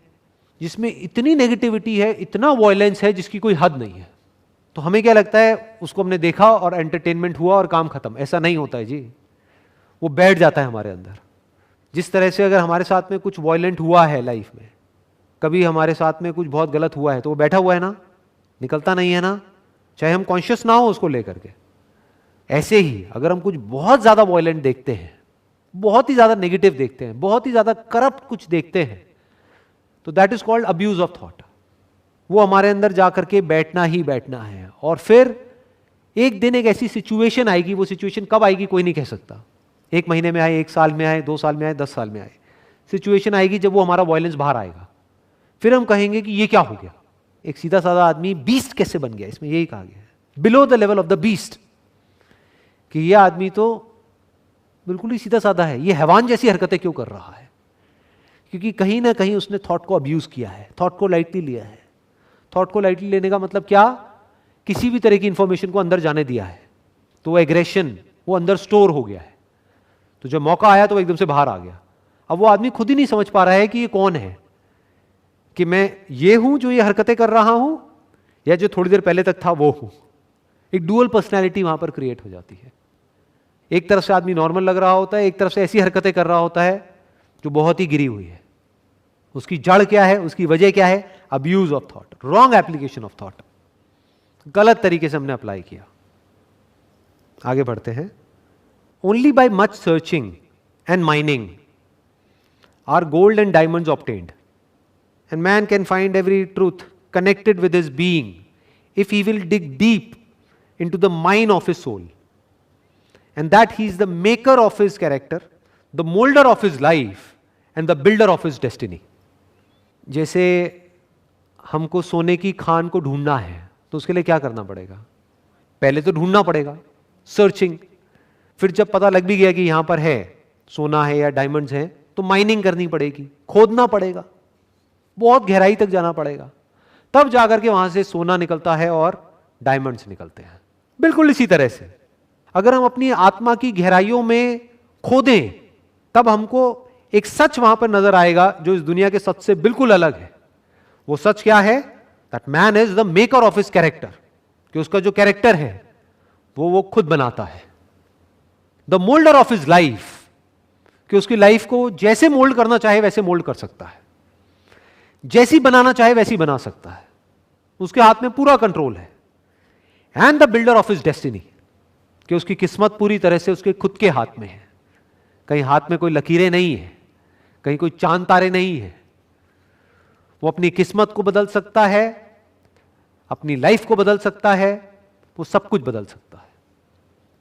जिसमें इतनी नेगेटिविटी है, इतना वायलेंस है जिसकी कोई हद नहीं है। तो हमें क्या लगता है, उसको हमने देखा और एंटरटेनमेंट हुआ और काम खत्म। ऐसा नहीं होता है जी, वो बैठ जाता है हमारे अंदर। जिस तरह से अगर हमारे साथ में कुछ वायलेंट हुआ है लाइफ में, कभी हमारे साथ में कुछ बहुत गलत हुआ है, तो वो बैठा हुआ है ना, निकलता नहीं है ना, चाहे हम कॉन्शियस ना हो उसको लेकर के। ऐसे ही अगर हम कुछ बहुत ज्यादा वायलेंट देखते हैं, बहुत ही ज्यादा नेगेटिव देखते हैं, बहुत ही ज्यादा करप्ट कुछ देखते हैं, तो that is called abuse of thought. वो हमारे अंदर जाकर के बैठना ही बैठना है। और फिर एक दिन एक ऐसी सिचुएशन आएगी, वो सिचुएशन कब आएगी कोई नहीं कह सकता, 1 महीने में आए, 1 साल में आए, 2 साल में आए, 10 साल में आए, सिचुएशन आएगी जब वो हमारा वायलेंस बाहर आएगा। फिर हम कहेंगे कि ये क्या हो गया, एक सीधा साधा आदमी बीस्ट कैसे बन गया, इसमें यही कहा गया है, below the level of the beast, कि ये आदमी तो बिल्कुल ही सीधा साधा है, ये हैवान जैसी हरकतें क्यों कर रहा है, क्योंकि कहीं ना कहीं उसने थॉट को अब्यूज किया है, थॉट को लाइटली लिया है। थॉट को लाइटली लेने का मतलब क्या, किसी भी तरह की इंफॉर्मेशन को अंदर जाने दिया है, तो वो एग्रेशन वो अंदर स्टोर हो गया है, तो जब मौका आया तो वो एकदम से बाहर आ गया। अब वो आदमी खुद ही नहीं समझ पा रहा है कि ये कौन है, कि मैं ये हूं जो ये हरकतें कर रहा हूं, या जो थोड़ी देर पहले तक था वो हूं। एक डुअल पर्सनैलिटी वहां पर क्रिएट हो जाती है। एक तरफ से आदमी नॉर्मल लग रहा होता है, एक तरफ से ऐसी हरकतें कर रहा होता है जो बहुत ही गिरी हुई है। उसकी जड़ क्या है, उसकी वजह क्या है, abuse of thought, wrong application of thought, गलत तरीके से हमने अप्लाई किया। आगे बढ़ते हैं। Only by much searching and mining are gold and diamonds obtained, and man can find every truth connected with his being if he will dig deep into the mine of his soul, and that he is the maker of his character, the molder of his life and the builder of his destiny। जैसे हमको सोने की खान को ढूंढना है तो उसके लिए क्या करना पड़ेगा, पहले तो ढूंढना पड़ेगा, सर्चिंग। फिर जब पता लग भी गया कि यहां पर है, सोना है या डायमंड्स हैं, तो माइनिंग करनी पड़ेगी, खोदना पड़ेगा, बहुत गहराई तक जाना पड़ेगा, तब जाकर के वहां से सोना निकलता है और डायमंड्स निकलते हैं। बिल्कुल इसी तरह से अगर हम अपनी आत्मा की गहराइयों में खोदें तब हमको एक सच वहां पर नजर आएगा जो इस दुनिया के सच से बिल्कुल अलग है। वो सच क्या है? That man is the maker of his character, कि उसका जो कैरेक्टर है वो खुद बनाता है। The moulder of his life, कि उसकी लाइफ को जैसे मोल्ड करना चाहे वैसे मोल्ड कर सकता है, जैसी बनाना चाहे वैसी बना सकता है, उसके हाथ में पूरा कंट्रोल है। And the builder of his destiny, कि उसकी किस्मत पूरी तरह से उसके खुद के हाथ में है। कहीं हाथ में कोई लकीरें नहीं है, कहीं कोई चांद तारे नहीं है। वो अपनी किस्मत को बदल सकता है, अपनी लाइफ को बदल सकता है, वो सब कुछ बदल सकता है।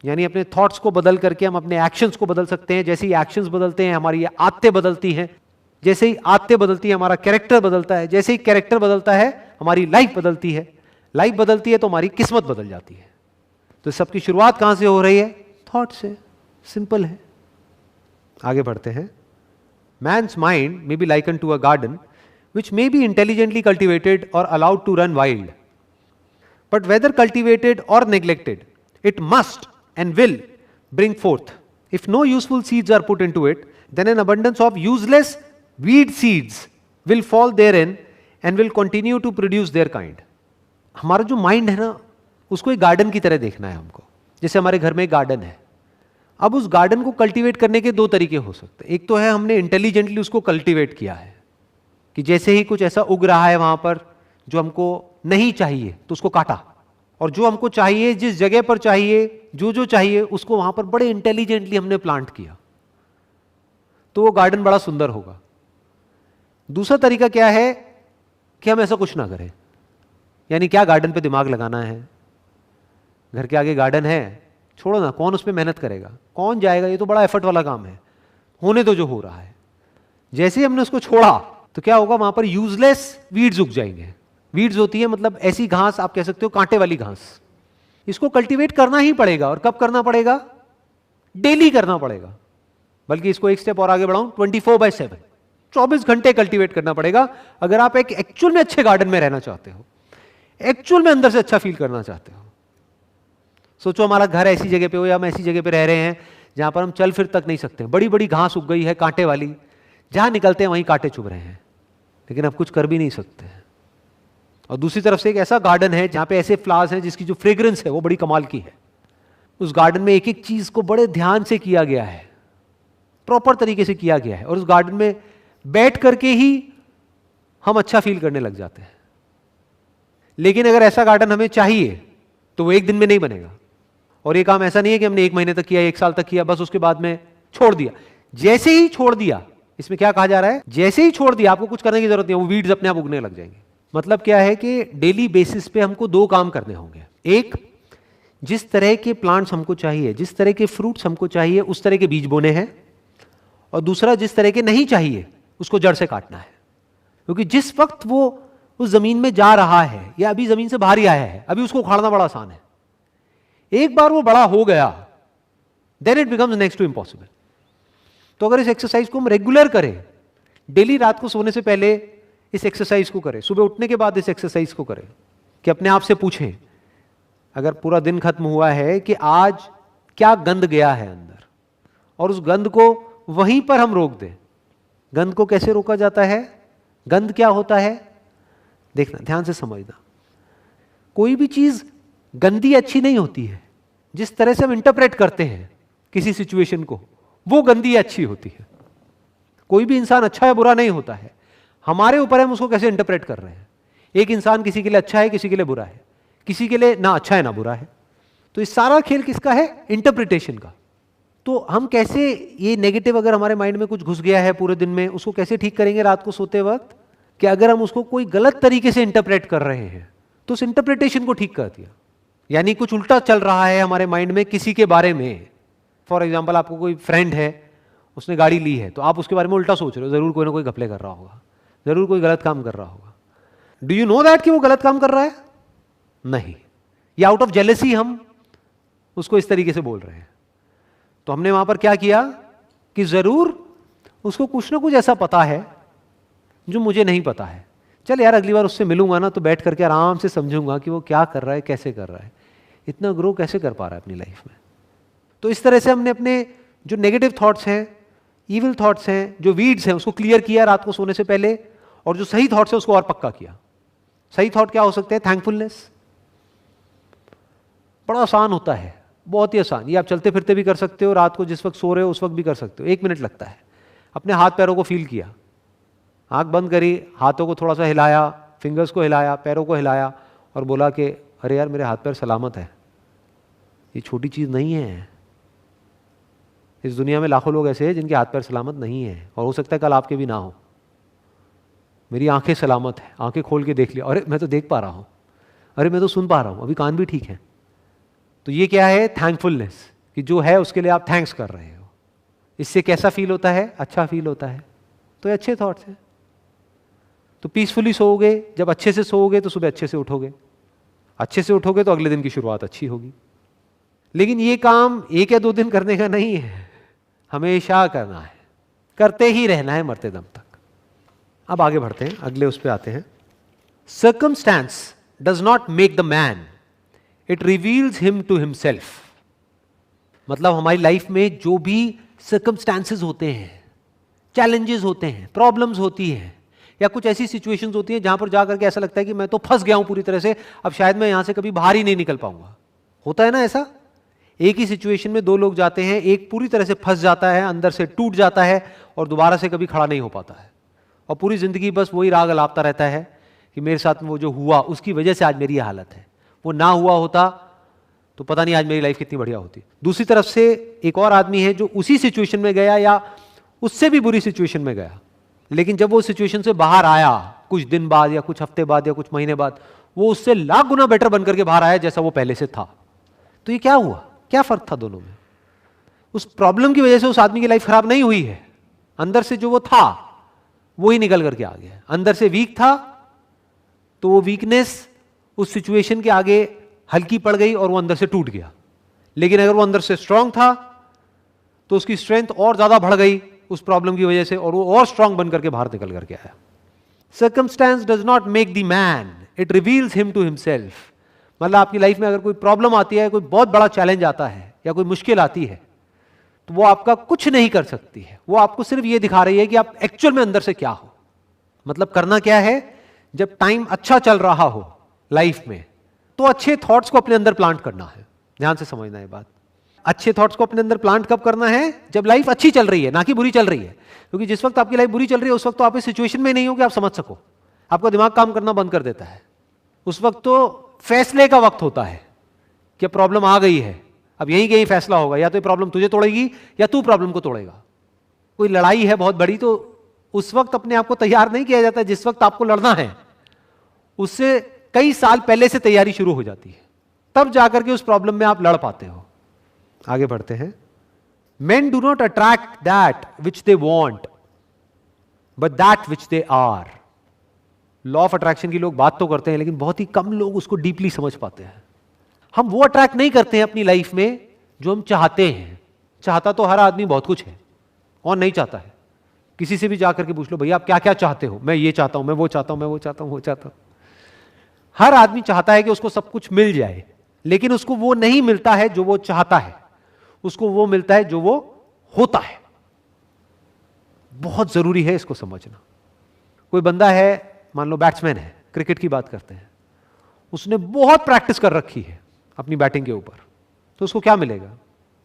यानी अपने थॉट्स को बदल करके हम अपने एक्शंस को बदल सकते हैं। जैसे ही एक्शंस बदलते हैं हमारी ये आदतें बदलती हैं, जैसे ही आदतें बदलती है हमारा कैरेक्टर बदलता है, जैसे ही कैरेक्टर बदलता है हमारी लाइफ बदलती है, लाइफ बदलती है तो हमारी किस्मत बदल जाती है। तो सबकी शुरुआत कहां से हो रही है? थॉट से। सिंपल है। आगे बढ़ते हैं। Man's mind may be likened to a garden which may be intelligently cultivated or allowed to run wild. But whether cultivated or neglected, it must and will bring forth. If no useful seeds are put into it, then an abundance of useless weed seeds will fall therein and will continue to produce their kind. हमारा जो mind है ना, उसको एक garden की तरह देखना है हमको। जैसे हमारे घर में एक गार्डन है, अब उस गार्डन को कल्टीवेट करने के दो तरीके हो सकते हैं। एक तो है हमने इंटेलिजेंटली उसको कल्टीवेट किया है, कि जैसे ही कुछ ऐसा उग रहा है वहां पर जो हमको नहीं चाहिए तो उसको काटा, और जो हमको चाहिए, जिस जगह पर चाहिए, जो चाहिए, उसको वहां पर बड़े इंटेलिजेंटली हमने प्लांट किया, तो वो गार्डन बड़ा सुंदर होगा। दूसरा तरीका क्या है कि हम ऐसा कुछ ना करें। यानी क्या गार्डन पे दिमाग लगाना है? घर के आगे गार्डन है, छोड़ो ना, कौन उस पर मेहनत करेगा, कौन जाएगा, ये तो बड़ा एफर्ट वाला काम है, होने तो जो हो रहा है। जैसे ही हमने उसको छोड़ा तो क्या होगा, वहां पर यूजलेस वीड्स उग जाएंगे। वीड्स होती है मतलब ऐसी घास, आप कह सकते हो कांटे वाली घास। इसको कल्टीवेट करना ही पड़ेगा। और कब करना पड़ेगा? डेली करना पड़ेगा। बल्कि इसको एक स्टेप और आगे बढ़ाऊं, 24/7, 24 घंटे कल्टीवेट करना पड़ेगा अगर आप एक एक्चुअल में अच्छे गार्डन में रहना चाहते हो, एक्चुअल में अंदर से अच्छा फील करना चाहते हो। सोचो हमारा घर ऐसी जगह पे हो या हम ऐसी जगह पे रह रहे हैं जहां पर हम चल फिर तक नहीं सकते, बड़ी बड़ी घास उग गई है कांटे वाली, जहां निकलते हैं वहीं कांटे चुभ रहे हैं, लेकिन अब कुछ कर भी नहीं सकते। और दूसरी तरफ से एक ऐसा गार्डन है जहां पे ऐसे फ्लावर्स हैं जिसकी जो फ्रेग्रेंस है वो बड़ी कमाल की है। उस गार्डन में एक एक चीज को बड़े ध्यान से किया गया है, प्रॉपर तरीके से किया गया है, और उस गार्डन में बैठ करके ही हम अच्छा फील करने लग जाते हैं। लेकिन अगर ऐसा गार्डन हमें चाहिए तो वो एक दिन में नहीं बनेगा। और ये काम ऐसा नहीं है कि हमने 1 महीने तक किया, 1 साल तक किया, बस उसके बाद में छोड़ दिया। जैसे ही छोड़ दिया, इसमें क्या कहा जा रहा है, जैसे ही छोड़ दिया, आपको कुछ करने की जरूरत नहीं है, वो वीड्स अपने आप उगने लग जाएंगे। मतलब क्या है कि डेली बेसिस पे हमको 2 काम करने होंगे। एक, जिस तरह के प्लांट्स हमको चाहिए, जिस तरह के फ्रूट्स हमको चाहिए, उस तरह के बीज बोने हैं। और दूसरा, जिस तरह के नहीं चाहिए उसको जड़ से काटना है। क्योंकि जिस वक्त वो उस जमीन में जा रहा है या अभी जमीन से बाहर ही आया है, अभी उसको उखाड़ना बड़ा आसान है। एक बार वो बड़ा हो गया, then it becomes next to impossible. तो अगर इस एक्सरसाइज को हम रेगुलर करें, डेली रात को सोने से पहले इस एक्सरसाइज को करें, सुबह उठने के बाद इस एक्सरसाइज को करें, कि अपने आप से पूछें, अगर पूरा दिन खत्म हुआ है, कि आज क्या गंद गया है अंदर, और उस गंद को वहीं पर हम रोक दें। गंद को कैसे रोका जाता है? गंद क्या होता है? देखना, ध्यान से समझना। कोई भी चीज गंदी अच्छी नहीं होती है। जिस तरह से हम इंटरप्रेट करते हैं किसी सिचुएशन को, वो गंदी अच्छी होती है। कोई भी इंसान अच्छा या बुरा नहीं होता है, हमारे ऊपर हम उसको कैसे इंटरप्रेट कर रहे हैं। एक इंसान किसी के लिए अच्छा है, किसी के लिए बुरा है, किसी के लिए ना अच्छा है ना बुरा है। तो इस सारा खेल किसका है? इंटरप्रिटेशन का। तो हम कैसे ये नेगेटिव अगर हमारे माइंड में कुछ घुस गया है पूरे दिन में, उसको कैसे ठीक करेंगे रात को सोते वक्त? कि अगर हम उसको कोई गलत तरीके से इंटरप्रेट कर रहे हैं तो उस इंटरप्रिटेशन को ठीक कर दिया। यानी कुछ उल्टा चल रहा है हमारे माइंड में किसी के बारे में। फॉर एग्जाम्पल, आपको कोई फ्रेंड है, उसने गाड़ी ली है, तो आप उसके बारे में उल्टा सोच रहे हो, जरूर कोई ना कोई घपले कर रहा होगा, जरूर कोई गलत काम कर रहा होगा। डू यू नो दैट कि वो गलत काम कर रहा है? नहीं। या आउट ऑफ जेलसी हम उसको इस तरीके से बोल रहे हैं। तो हमने वहां पर क्या किया कि जरूर उसको कुछ ना कुछ ऐसा पता है जो मुझे नहीं पता है, चल यार अगली बार उससे मिलूंगा ना तो बैठ करके आराम से समझूंगा कि वो क्या कर रहा है, कैसे कर रहा है, इतना ग्रो कैसे कर पा रहा है अपनी लाइफ में। तो इस तरह से हमने अपने जो नेगेटिव थॉट्स हैं, इविल थॉट्स हैं, जो वीड्स हैं, उसको क्लियर किया रात को सोने से पहले, और जो सही थॉट्स है उसको और पक्का किया। सही थॉट क्या हो सकते हैं? थैंकफुलनेस। बड़ा आसान होता है, बहुत ही आसान। ये आप चलते फिरते भी कर सकते हो, रात को जिस वक्त सो रहे हो उस वक्त भी कर सकते हो। 1 मिनट लगता है। अपने हाथ पैरों को फील किया, आंख बंद करी, हाथों को थोड़ा सा हिलाया, फिंगर्स को हिलाया, पैरों को हिलाया और बोला कि अरे यार मेरे हाथ पैर सलामत है। ये छोटी चीज़ नहीं है। इस दुनिया में लाखों लोग ऐसे हैं जिनके हाथ पैर सलामत नहीं है, और हो सकता है कल आपके भी ना हो। मेरी आंखें सलामत हैं, आंखें खोल के देख लिया, अरे मैं तो देख पा रहा हूँ, अरे मैं तो सुन पा रहा हूँ, अभी कान भी ठीक है। तो ये क्या है? थैंकफुलनेस, कि जो है उसके लिए आप थैंक्स कर रहे हो। इससे कैसा फील होता है? अच्छा फील होता है। तो ये अच्छे थॉट्स हैं। तो पीसफुली सोओगे, जब अच्छे से सोओगे तो सुबह अच्छे से उठोगे, अच्छे से उठोगे तो अगले दिन की शुरुआत अच्छी होगी। लेकिन ये काम 1 या 2 दिन करने का नहीं है, हमेशा करना है, करते ही रहना है मरते दम तक। अब आगे बढ़ते हैं, अगले उस पे आते हैं। Circumstance does not make the man, it reveals him to himself. मतलब हमारी लाइफ में जो भी सर्कमस्टेंसेस होते हैं, चैलेंजेस होते हैं, प्रॉब्लम्स होती हैं, या कुछ ऐसी सिचुएशंस होती हैं जहां पर जाकर के ऐसा लगता है कि मैं तो फंस गया हूं पूरी तरह से, अब शायद मैं यहां से कभी बाहर ही नहीं निकल पाऊंगा। होता है ना ऐसा? एक ही सिचुएशन में 2 लोग जाते हैं, एक पूरी तरह से फंस जाता है, अंदर से टूट जाता है और दोबारा से कभी खड़ा नहीं हो पाता है, और पूरी जिंदगी बस वही राग अलापता रहता है कि मेरे साथ में वो जो हुआ उसकी वजह से आज मेरी हालत है, वो ना हुआ होता तो पता नहीं आज मेरी लाइफ कितनी बढ़िया होती। दूसरी तरफ से एक और आदमी है जो उसी सिचुएशन में गया या उससे भी बुरी सिचुएशन में गया, लेकिन जब वो सिचुएशन से बाहर आया कुछ दिन बाद या कुछ हफ्ते बाद या कुछ महीने बाद, वो उससे लाख गुना बेटर बनकर के बाहर आया जैसा वो पहले से था। तो ये क्या हुआ? क्या फर्क था दोनों में? उस प्रॉब्लम की वजह से उस आदमी की लाइफ खराब नहीं हुई है, अंदर से जो वो था वो ही निकल करके आ गया। अंदर से वीक था तो वो वीकनेस उस सिचुएशन के आगे हल्की पड़ गई और वो अंदर से टूट गया। लेकिन अगर वो अंदर से स्ट्रांग था तो उसकी स्ट्रेंथ और ज्यादा बढ़ गई उस प्रॉब्लम की वजह से, और वो और स्ट्रांग बनकर के बाहर निकल करके आया। Circumstance does not make the man, it reveals him to himself. मतलब आपकी लाइफ में अगर कोई प्रॉब्लम आती है, कोई बहुत बड़ा चैलेंज आता है या कोई मुश्किल आती है, तो वो आपका कुछ नहीं कर सकती है, वो आपको सिर्फ ये दिखा रही है कि आप एक्चुअल में अंदर से क्या हो। मतलब करना क्या है? जब टाइम अच्छा चल रहा हो लाइफ में तो अच्छे थॉट्स को अपने अंदर प्लांट करना है। ध्यान से समझना है बात। अच्छे थॉट्स को अपने अंदर प्लांट कब करना है? जब लाइफ अच्छी चल रही है, ना कि बुरी चल रही है। क्योंकि जिस वक्त आपकी लाइफ बुरी चल रही है उस वक्त तो आप इस सिचुएशन में नहीं हो कि आप समझ सको, आपका दिमाग काम करना बंद कर देता है। उस वक्त तो फैसले का वक्त होता है कि प्रॉब्लम आ गई है, अब यहीं कहीं फैसला होगा, या तो ये प्रॉब्लम तुझे तोड़ेगी या तू प्रॉब्लम को तोड़ेगा। कोई लड़ाई है बहुत बड़ी, तो उस वक्त अपने आप को तैयार नहीं किया जाता। जिस वक्त आपको लड़ना है उससे कई साल पहले से तैयारी शुरू हो जाती है, तब जाकर के उस प्रॉब्लम में आप लड़ पाते हो। आगे बढ़ते हैं। Men do not attract that which they want, but that which they are. Law of attraction की लोग बात तो करते हैं, लेकिन बहुत ही कम लोग उसको डीपली समझ पाते हैं। हम वो अट्रैक्ट नहीं करते हैं अपनी लाइफ में जो हम चाहते हैं। चाहता तो हर आदमी बहुत कुछ है, और नहीं चाहता है। किसी से भी जाकर के पूछ लो, भैया आप क्या क्या चाहते हो? मैं ये चाहता हूं, मैं वो चाहता हूं, मैं वो चाहता हूं, वो चाहता हूं। हर आदमी चाहता है कि उसको सब कुछ मिल जाए, लेकिन उसको वो नहीं मिलता है जो वो चाहता है, उसको वो मिलता है जो वो होता है। बहुत जरूरी है इसको समझना। कोई बंदा है, मान लो बैट्समैन है, क्रिकेट की बात करते हैं, उसने बहुत प्रैक्टिस कर रखी है अपनी बैटिंग के ऊपर, तो उसको क्या मिलेगा?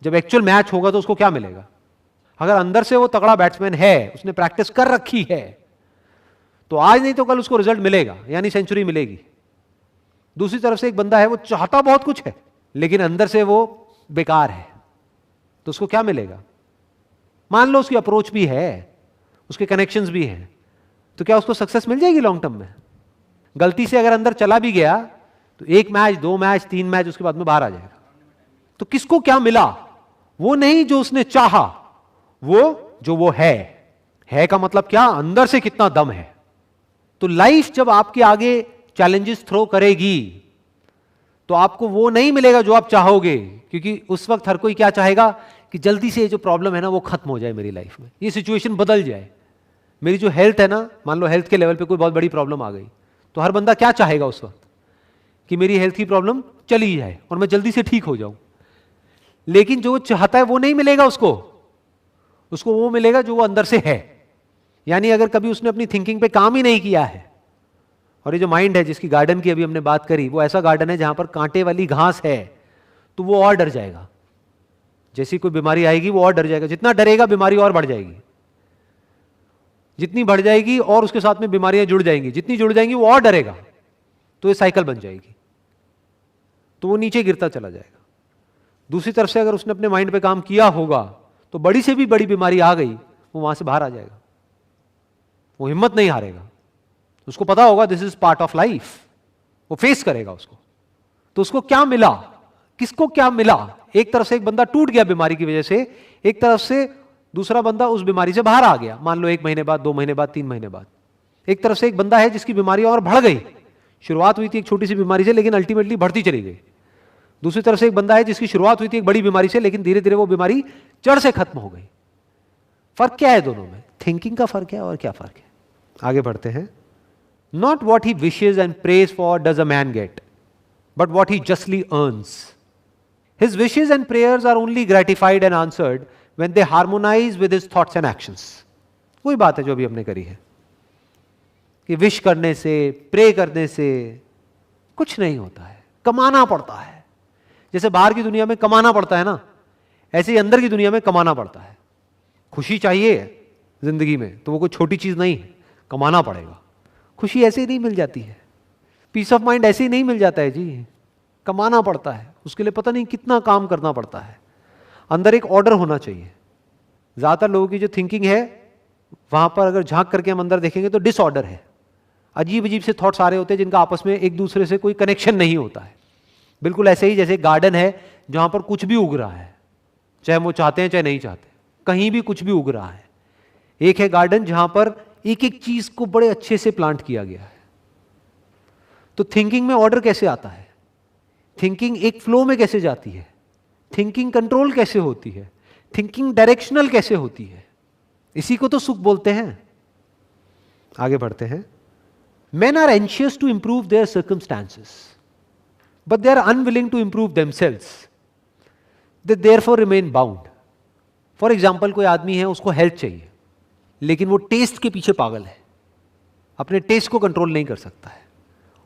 जब एक्चुअल मैच होगा तो उसको क्या मिलेगा? अगर अंदर से वो तगड़ा बैट्समैन है, उसने प्रैक्टिस कर रखी है, तो आज नहीं तो कल उसको रिजल्ट मिलेगा, यानी सेंचुरी मिलेगी। दूसरी तरफ से एक बंदा है, वो चाहता बहुत कुछ है लेकिन अंदर से वो बेकार है, तो उसको क्या मिलेगा? मान लो उसकी अप्रोच भी है, उसके कनेक्शंस भी हैं, तो क्या उसको सक्सेस मिल जाएगी लॉन्ग टर्म में? गलती से अगर अंदर चला भी गया तो 1 मैच, 2 मैच, 3 मैच उसके बाद में बाहर आ जाएगा। तो किसको क्या मिला? वो नहीं जो उसने चाहा, वो जो वो है का मतलब क्या? अंदर से कितना दम है। तो लाइफ जब आपके आगे चैलेंजेस थ्रो करेगी तो आपको वो नहीं मिलेगा जो आप चाहोगे, क्योंकि उस वक्त हर कोई क्या चाहेगा कि जल्दी से ये जो प्रॉब्लम है ना वो खत्म हो जाए मेरी लाइफ में, ये सिचुएशन बदल जाए। मेरी जो हेल्थ है ना, मान लो हेल्थ के लेवल पे कोई बहुत बड़ी प्रॉब्लम आ गई, तो हर बंदा क्या चाहेगा उस वक्त कि मेरी हेल्थ की प्रॉब्लम चली जाए और मैं जल्दी से ठीक हो जाऊं। लेकिन जो चाहता है वो नहीं मिलेगा उसको, उसको वो मिलेगा जो वो अंदर से है। यानी अगर कभी उसने अपनी थिंकिंग पे काम ही नहीं किया है, और ये जो माइंड है जिसकी गार्डन की अभी हमने बात करी, वो ऐसा गार्डन है जहां पर कांटे वाली घास है, तो वो और डर जाएगा। जैसी कोई बीमारी आएगी वो और डर जाएगा, जितना डरेगा बीमारी और बढ़ जाएगी, जितनी बढ़ जाएगी और उसके साथ में बीमारियां जुड़ जाएंगी, जितनी जुड़ जाएंगी वो और डरेगा, तो ये साइकिल बन जाएगी, तो वो नीचे गिरता चला जाएगा। दूसरी तरफ से अगर उसने अपने माइंड पे काम किया होगा तो बड़ी से भी बड़ी बीमारी आ गई, वो वहां से बाहर आ जाएगा, वो हिम्मत नहीं हारेगा, उसको पता होगा this is part of life, वो फेस करेगा उसको। तो उसको क्या मिला, किसको क्या मिला? एक तरफ से एक बंदा टूट गया बीमारी की वजह से, एक तरफ से दूसरा बंदा उस बीमारी से बाहर आ गया, मान लो 1 महीने बाद, 2 महीने बाद, 3 महीने बाद। एक तरफ से एक बंदा है जिसकी बीमारी और बढ़ गई, शुरुआत हुई थी एक छोटी सी बीमारी से लेकिन अल्टीमेटली बढ़ती चली गई। दूसरी तरफ से एक बंदा है जिसकी शुरुआत हुई थी एक बड़ी बीमारी से लेकिन धीरे धीरे वो बीमारी जड़ से खत्म हो गई। फर्क क्या है दोनों में? थिंकिंग का फर्क है। और क्या फर्क है? आगे बढ़ते हैं। Not what he wishes and prays for does a man get, but what he justly earns. His wishes and prayers are only gratified and answered when they harmonize with his thoughts and actions. वही बात है जो अभी हमने करी है कि wish करने से, प्रे करने से कुछ नहीं होता है, कमाना पड़ता है। जैसे बाहर की दुनिया में कमाना पड़ता है ना, ऐसे ही अंदर की दुनिया में कमाना पड़ता है। खुशी चाहिए जिंदगी में तो वो कोई छोटी चीज नहीं है, कमाना पड़ेगा। खुशी ऐसे ही नहीं मिल जाती है, पीस ऑफ माइंड ऐसे ही नहीं मिल जाता है जी, कमाना पड़ता है। उसके लिए पता नहीं कितना काम करना पड़ता है। अंदर एक ऑर्डर होना चाहिए। ज्यादातर लोगों की जो थिंकिंग है वहां पर अगर झांक करके हम अंदर देखेंगे तो डिसऑर्डर है, अजीब अजीब से थॉट्स आ रहे होते हैं जिनका आपस में एक दूसरे से कोई कनेक्शन नहीं होता है। बिल्कुल ऐसे ही जैसे गार्डन है जहां पर कुछ भी उग रहा है, चाहे वो चाहते हैं चाहे नहीं चाहते, कहीं भी कुछ भी उग रहा है। एक है गार्डन जहां पर एक एक चीज को बड़े अच्छे से प्लांट किया गया है। तो थिंकिंग में ऑर्डर कैसे आता है? थिंकिंग एक फ्लो में कैसे जाती है? थिंकिंग कंट्रोल कैसे होती है? थिंकिंग डायरेक्शनल कैसे होती है? इसी को तो सुख बोलते हैं। आगे बढ़ते हैं। Men are anxious to improve their circumstances, but they are unwilling to improve themselves. They therefore remain bound. For example, कोई आदमी है, उसको हेल्थ चाहिए, लेकिन वो टेस्ट के पीछे पागल है, अपने टेस्ट को कंट्रोल नहीं कर सकता है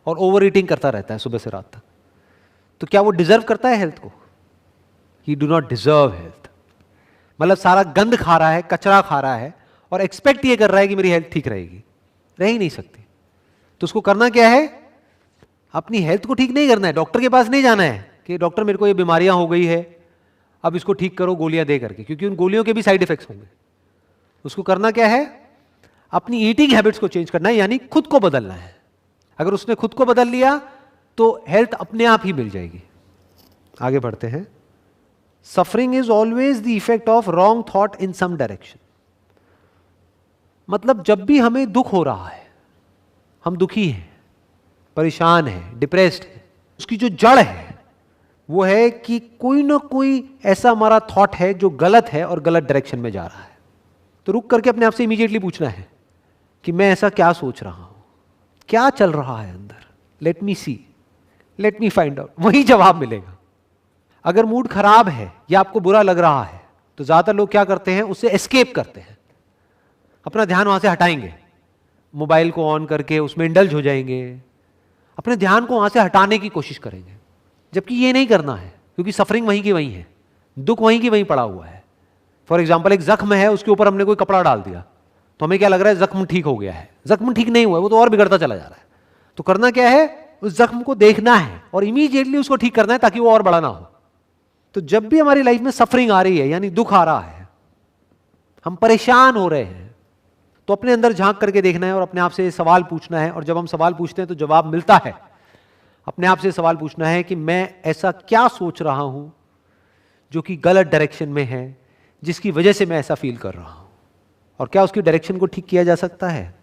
और ओवर ईटिंग करता रहता है सुबह से रात तक। तो क्या वो डिजर्व करता है हेल्थ को? He do not deserve health. मतलब सारा गंद खा रहा है, कचरा खा रहा है और एक्सपेक्ट ये कर रहा है कि मेरी हेल्थ ठीक रहेगी। रह ही नहीं सकती। तो उसको करना क्या है? अपनी हेल्थ को ठीक नहीं करना है, डॉक्टर के पास नहीं जाना है कि डॉक्टर मेरे को ये बीमारियां हो गई है, अब इसको ठीक करो गोलियां दे करके, क्योंकि उन गोलियों के भी साइड इफेक्ट्स होंगे। उसको करना क्या है? अपनी ईटिंग हैबिट्स को चेंज करना है, यानी खुद को बदलना है। अगर उसने खुद को बदल लिया तो हेल्थ अपने आप ही मिल जाएगी। आगे बढ़ते हैं। Suffering is always the effect of wrong thought in some direction. मतलब जब भी हमें दुख हो रहा है, हम दुखी हैं, परेशान हैं, डिप्रेस्ड हैं, उसकी जो जड़ है वो है कि कोई ना कोई ऐसा हमारा थॉट है जो गलत है और गलत डायरेक्शन में जा रहा है। तो रुक करके अपने आप से इमीडिएटली पूछना है कि मैं ऐसा क्या सोच रहा हूं, क्या चल रहा है अंदर, लेट मी सी, लेट मी फाइंड आउट। वही जवाब मिलेगा। अगर मूड खराब है या आपको बुरा लग रहा है तो ज्यादातर लोग क्या करते हैं? उससे एस्केप करते हैं, अपना ध्यान वहां से हटाएंगे, मोबाइल को ऑन करके उसमें इंडल्ज हो जाएंगे, अपने ध्यान को वहां से हटाने की कोशिश करेंगे। जबकि ये नहीं करना है, क्योंकि सफरिंग वहीं की वहीं है, दुख वहीं की वहीं पड़ा हुआ है। फॉर एग्जाम्पल, एक जख्म है, उसके ऊपर हमने कोई कपड़ा डाल दिया तो हमें क्या लग रहा है? जख्म ठीक हो गया है। जख्म ठीक नहीं हुआ है, वो तो और बिगड़ता चला जा रहा है। तो करना क्या है? उस जख्म को देखना है और इमीडिएटली उसको ठीक करना है ताकि वो और बड़ा ना हो। तो जब भी हमारी लाइफ में सफरिंग आ रही है, यानी दुख आ रहा है, हम परेशान हो रहे हैं, तो अपने अंदर झांक करके देखना है और अपने आप से सवाल पूछना है। और जब हम सवाल पूछते हैं तो जवाब मिलता है। अपने आप से सवाल पूछना है कि मैं ऐसा क्या सोच रहा हूं जो कि गलत डायरेक्शन में है, जिसकी वजह से मैं ऐसा फील कर रहा हूं, और क्या उसकी डायरेक्शन को ठीक किया जा सकता है?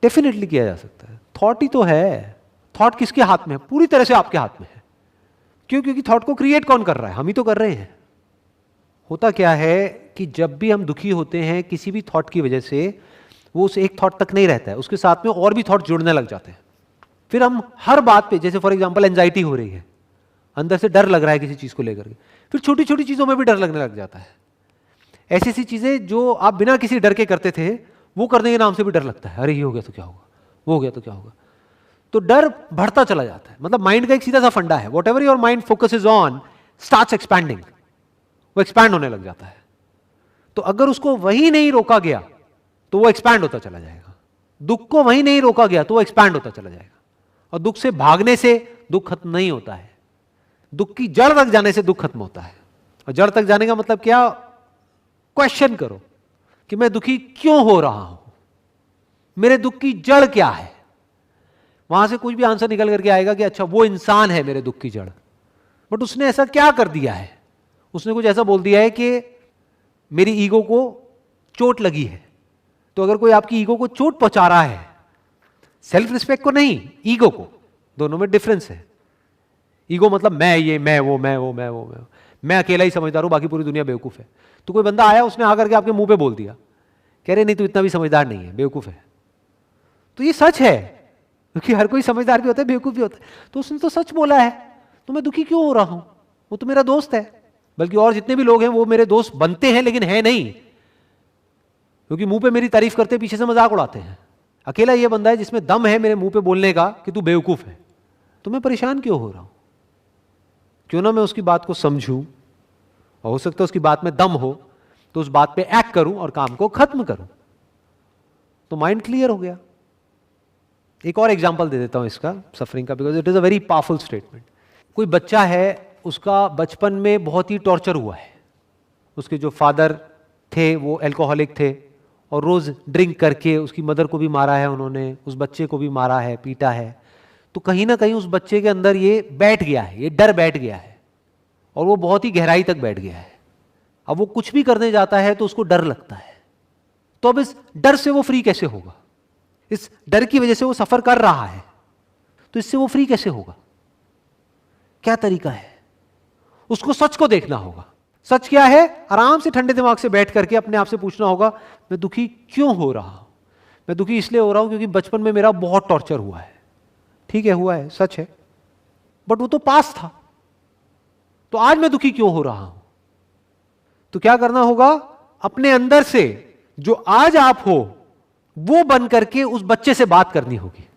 डेफिनेटली किया जा सकता है। थॉट ही तो है। थॉट किसके हाथ में है? पूरी तरह से आपके हाथ में है। क्यों? क्योंकि थॉट को क्रिएट कौन कर रहा है? हम ही तो कर रहे हैं। होता क्या है कि जब भी हम दुखी होते हैं किसी भी थॉट की वजह से, वो उस एक थॉट तक नहीं रहता है, उसके साथ में और भी थॉट जुड़ने लग जाते हैं। फिर हम हर बात पे, जैसे फॉर एग्जांपल एंजाइटी हो रही है, अंदर से डर लग रहा है किसी चीज को लेकर के, फिर छोटी छोटी चीजों में भी डर लगने लग जाता है। ऐसी ऐसी चीजें जो आप बिना किसी डर के करते थे, वो करने के नाम से भी डर लगता है, अरे ये हो गया तो क्या होगा, वो हो गया तो क्या होगा। तो डर बढ़ता चला जाता है। मतलब माइंड का एक सीधा सा फंडा है, what ever your mind focuses on starts expanding, वो एक्सपैंड होने लग जाता है। तो अगर उसको वही नहीं रोका गया तो वो एक्सपैंड होता चला जाएगा। दुख को वही नहीं रोका गया तो वो एक्सपैंड होता चला जाएगा। और दुख से भागने से दुख खत्म नहीं होता है, दुख की जड़ तक जाने से दुख खत्म होता है। और जड़ तक जाने का मतलब क्या? क्वेश्चन करो कि मैं दुखी क्यों हो रहा हूं, मेरे दुख की जड़ क्या है। वहां से कुछ भी आंसर निकल करके आएगा कि अच्छा वो इंसान है मेरे दुख की जड़। बट उसने ऐसा क्या कर दिया है? उसने कुछ ऐसा बोल दिया है कि मेरी ईगो को चोट लगी है। तो अगर कोई आपकी ईगो को चोट पहुंचा रहा है, सेल्फ रिस्पेक्ट को नहीं, ईगो को, दोनों में डिफरेंस है। ईगो मतलब मैं ये, मैं वो, मैं वो, मैं वो, मैं अकेला ही समझदार हूं, बाकी पूरी दुनिया बेवकूफ है। तो कोई बंदा आया, उसने आकर के आपके मुंह पे बोल दिया, कह रहे नहीं तू इतना भी समझदार नहीं है, बेवकूफ है। तो ये सच है, क्योंकि हर कोई समझदार भी होता है, बेवकूफ भी होता है। तो उसने तो सच बोला है, तो मैं दुखी क्यों हो रहा हूं? वो तो मेरा दोस्त है। बल्कि और जितने भी लोग हैं वो मेरे दोस्त बनते हैं, लेकिन है नहीं, क्योंकि मुंह पे मेरी तारीफ करते पीछे से मजाक उड़ाते हैं। अकेला ये बंदा है जिसमें दम है मेरे मुंह पे बोलने का कि तू बेवकूफ है। तो मैं परेशान क्यों हो रहा हूं? क्यों ना मैं उसकी बात को समझूं, और हो सकता है उसकी बात में दम हो तो उस बात पे एक्ट करूं और काम को खत्म करूं। तो माइंड क्लियर हो गया। एक और एग्जांपल दे देता हूं इसका, सफरिंग का, because it is a very powerful statement. कोई बच्चा है, उसका बचपन में बहुत ही टॉर्चर हुआ है। उसके जो फादर थे वो अल्कोहलिक थे, और रोज ड्रिंक करके उसकी मदर को भी मारा है उन्होंने, उस बच्चे को भी मारा है, पीटा है। तो कहीं ना कहीं उस बच्चे के अंदर ये बैठ गया है, ये डर बैठ गया है, और वो बहुत ही गहराई तक बैठ गया है। अब वो कुछ भी करने जाता है तो उसको डर लगता है। तो अब इस डर से वो फ्री कैसे होगा? इस डर की वजह से वो सफर कर रहा है, तो इससे वो फ्री कैसे होगा? क्या तरीका है? उसको सच को देखना होगा। सच क्या है? आराम से ठंडे दिमाग से बैठ करके अपने आप से पूछना होगा, मैं दुखी क्यों हो रहा हूं? मैं दुखी इसलिए हो रहा हूं क्योंकि बचपन में मेरा बहुत टॉर्चर हुआ है। ठीक है, हुआ है, सच है, बट वो तो पास था। तो आज मैं दुखी क्यों हो रहा हूं? तो क्या करना होगा? अपने अंदर से जो आज आप हो वो बन करके उस बच्चे से बात करनी होगी।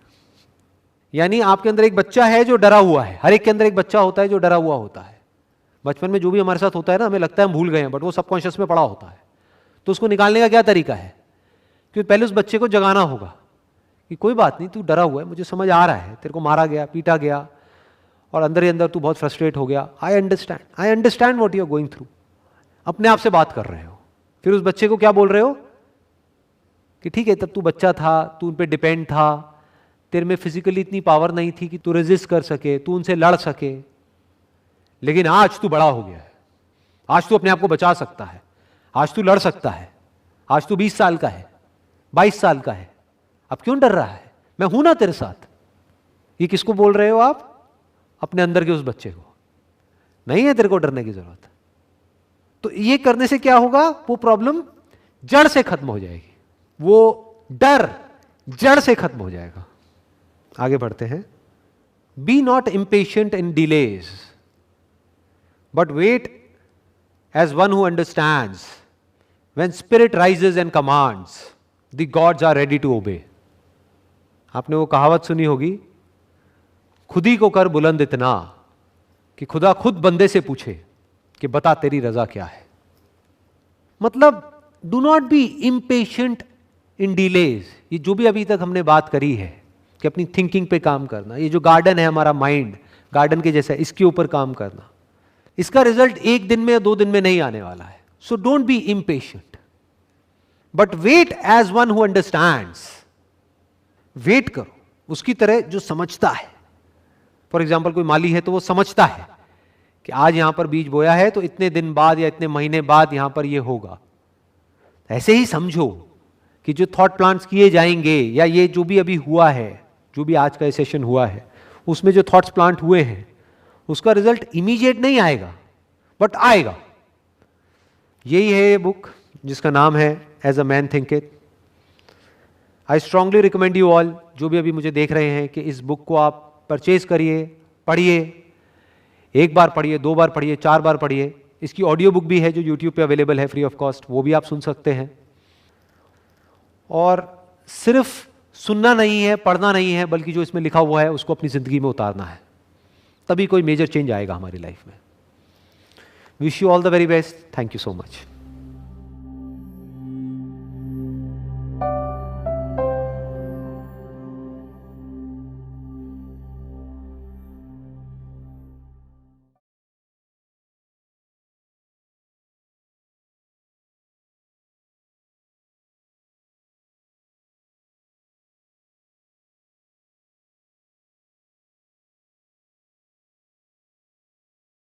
यानी आपके अंदर एक बच्चा है जो डरा हुआ है। हर एक के अंदर एक बच्चा होता है जो डरा हुआ होता है। बचपन में जो भी हमारे साथ होता है ना, हमें लगता है हम भूल गए हैं, बट वो सबकॉन्शियस में पड़ा होता है। तो उसको निकालने का क्या तरीका है? क्योंकि पहले उस बच्चे को जगाना होगा कि कोई बात नहीं, तू डरा हुआ है, मुझे समझ आ रहा है, तेरे को मारा गया, पीटा गया, और अंदर ही अंदर तू बहुत फ्रस्ट्रेट हो गया। I understand what you are going through. अपने आप से बात कर रहे हो। फिर उस बच्चे को क्या बोल रहे हो कि ठीक है, तब तू बच्चा था, तू उन पे डिपेंड था, तेरे में फिजिकली इतनी पावर नहीं थी कि तू रेजिस्ट कर सके, तू उनसे लड़ सके, लेकिन आज तू बड़ा हो गया है, आज तू अपने आप को बचा सकता है, आज तू लड़ सकता है, आज तू 20 साल का है, 22 साल का है, अब क्यों डर रहा है? मैं हूं ना तेरे साथ। ये किसको बोल रहे हो आप? अपने अंदर के उस बच्चे को। नहीं है तेरे को डरने की जरूरत। तो ये करने से क्या होगा? वो प्रॉब्लम जड़ से खत्म हो जाएगी, वो डर जड़ से खत्म हो जाएगा। आगे बढ़ते हैं। Be not impatient in delays, but wait as one who understands when spirit rises and commands the gods are ready to obey. आपने वो कहावत सुनी होगी, खुद ही को कर बुलंद इतना कि खुदा खुद बंदे से पूछे कि बता तेरी रजा क्या है। मतलब do not be impatient in delays. ये जो भी अभी तक हमने बात करी है कि अपनी थिंकिंग पे काम करना, ये जो गार्डन है हमारा माइंड, गार्डन के जैसा, इसके ऊपर काम करना, इसका रिजल्ट एक दिन में या 2 दिन में नहीं आने वाला है। So don't be impatient, but wait as one who understands. Wait करो उसकी तरह जो समझता है। फॉर एग्जाम्पल कोई माली है तो वो समझता है कि आज यहां पर बीज बोया है तो इतने दिन बाद या इतने महीने बाद यहां पर ये होगा। ऐसे ही समझो कि जो थॉट प्लांट्स किए जाएंगे, या ये जो भी अभी हुआ है, जो भी आज का सेशन हुआ है, उसमें जो थॉट्स प्लांट हुए हैं, उसका रिजल्ट इमीडिएट नहीं आएगा, बट आएगा। यही है ये बुक जिसका नाम है as a man thinketh. I strongly recommend you all, जो भी अभी मुझे देख रहे हैं, कि इस बुक को आप परचेज करिए, पढ़िए, एक बार पढ़िए, 2 बार पढ़िए, 4 बार पढ़िए। इसकी ऑडियो बुक भी है जो यूट्यूब पे अवेलेबल है फ्री ऑफ कॉस्ट, वो भी आप सुन सकते हैं। और सिर्फ सुनना नहीं है, पढ़ना नहीं है, बल्कि जो इसमें लिखा हुआ है उसको अपनी जिंदगी में उतारना है, तभी कोई मेजर चेंज आएगा हमारी लाइफ में। Wish you all the very best. Thank you so much.